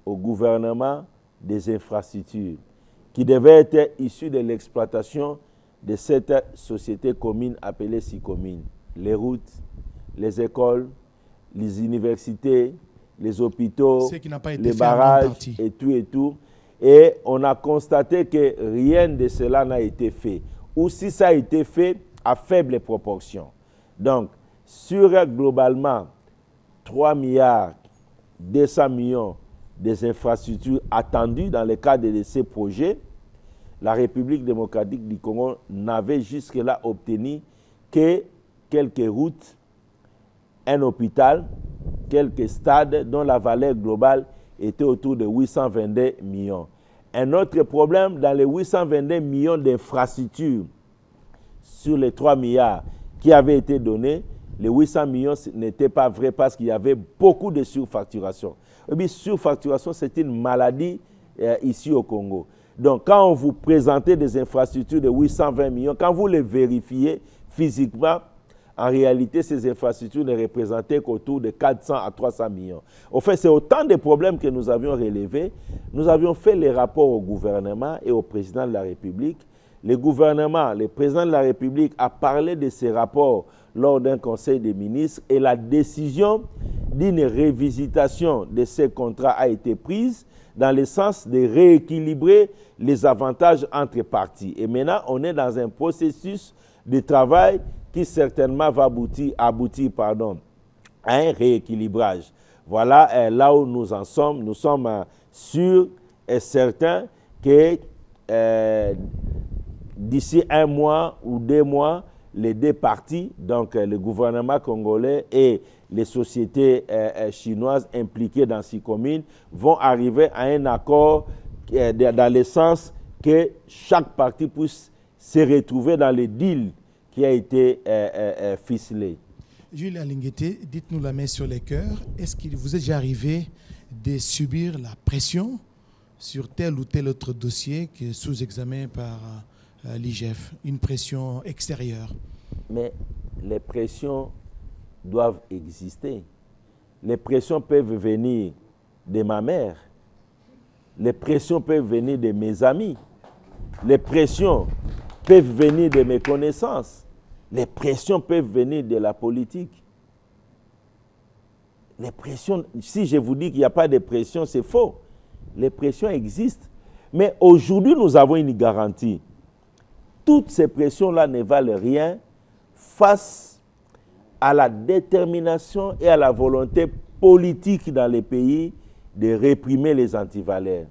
au gouvernement, des infrastructures qui devaient être issues de l'exploitation de cette société commune appelée SICOMINE. Les routes, les écoles, les universités, les hôpitaux, les barrages et tout et tout. Et on a constaté que rien de cela n'a été fait. Ou si ça a été fait, à faible proportion. Donc, sur globalement 3 milliards 200 millions des infrastructures attendues dans le cadre de ces projets, la République démocratique du Congo n'avait jusque-là obtenu que quelques routes, un hôpital, quelques stades dont la valeur globale était autour de 822 millions. Un autre problème, dans les 822 millions d'infrastructures sur les 3 milliards qui avaient été donnés, les 800 millions n'étaient pas vrais parce qu'il y avait beaucoup de surfacturation. Et puis, surfacturation, c'est une maladie ici au Congo. Donc, quand on vous présentez des infrastructures de 820 millions, quand vous les vérifiez physiquement, en réalité, ces infrastructures ne représentaient qu'autour de 400 à 300 millions. Au fait, c'est autant de problèmes que nous avions relevés. Nous avions fait les rapports au gouvernement et au président de la République. Le gouvernement, le président de la République a parlé de ces rapports lors d'un conseil des ministres et la décision d'une révisitation de ces contrats a été prise dans le sens de rééquilibrer les avantages entre parties. Et maintenant, on est dans un processus de travail qui certainement va aboutir à un rééquilibrage. Voilà là où nous en sommes. Nous sommes sûrs et certains que d'ici 1 mois ou 2 mois, les deux parties, donc le gouvernement congolais et les sociétés chinoises impliquées dans SICOMINE, vont arriver à un accord dans le sens que chaque partie puisse se retrouver dans le deal qui a été ficelé. Jules Alinguete, dites-nous la main sur les cœurs. Est-ce qu'il vous est déjà arrivé de subir la pression sur tel ou tel autre dossier qui est sous examen par l'IGF, une pression extérieure? Mais les pressions doivent exister. Les pressions peuvent venir de ma mère. Les pressions peuvent venir de mes amis. Les pressions peuvent venir de mes connaissances. Les pressions peuvent venir de la politique. Les pressions, si je vous dis qu'il n'y a pas de pression, c'est faux. Les pressions existent. Mais aujourd'hui, nous avons une garantie. Toutes ces pressions-là ne valent rien face à la détermination et à la volonté politique dans les pays de réprimer les antivaleurs.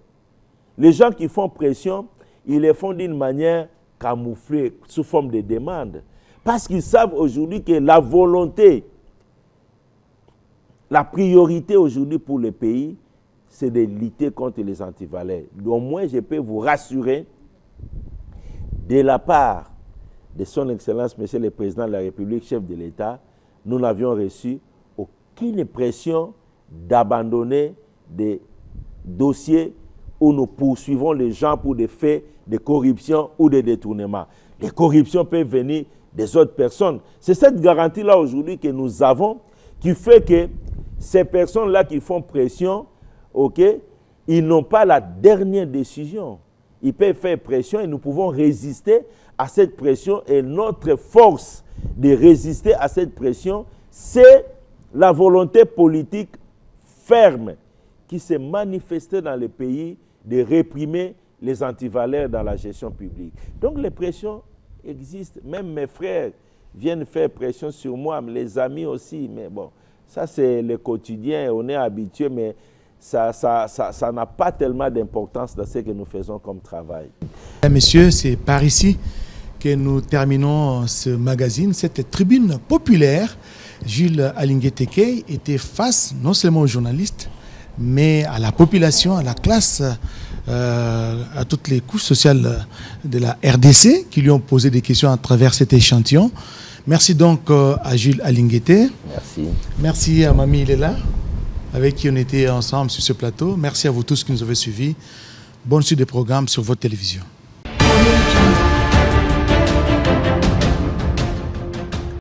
Les gens qui font pression, ils le font d'une manière camouflée, sous forme de demande. Parce qu'ils savent aujourd'hui que la volonté, la priorité aujourd'hui pour le pays, c'est de lutter contre les antivaleurs. Au moins, je peux vous rassurer, de la part de son Excellence, Monsieur le Président de la République, chef de l'État, nous n'avions reçu aucune pression d'abandonner des dossiers où nous poursuivons les gens pour des faits de corruption ou de détournement. Les corruptions peuvent venir des autres personnes. C'est cette garantie-là aujourd'hui que nous avons qui fait que ces personnes-là qui font pression, ok, ils n'ont pas la dernière décision. Ils peuvent faire pression et nous pouvons résister à cette pression. Et notre force de résister à cette pression, c'est la volonté politique ferme qui s'est manifestée dans le pays de réprimer les antivaleurs dans la gestion publique. Donc les pressions existent. Même mes frères viennent faire pression sur moi, les amis aussi. Mais bon, ça c'est le quotidien, on est habitué, mais ça n'a pas tellement d'importance dans ce que nous faisons comme travail. Messieurs, c'est par ici que nous terminons ce magazine, cette tribune populaire. Jules Alingueteke était face non seulement aux journalistes, mais à la population, à la classe, à toutes les couches sociales de la RDC qui lui ont posé des questions à travers cet échantillon. Merci donc à Jules Alinguete. Merci. Merci à Mamie Lela, avec qui on était ensemble sur ce plateau. Merci à vous tous qui nous avez suivis. Bonne suite des programmes sur votre télévision.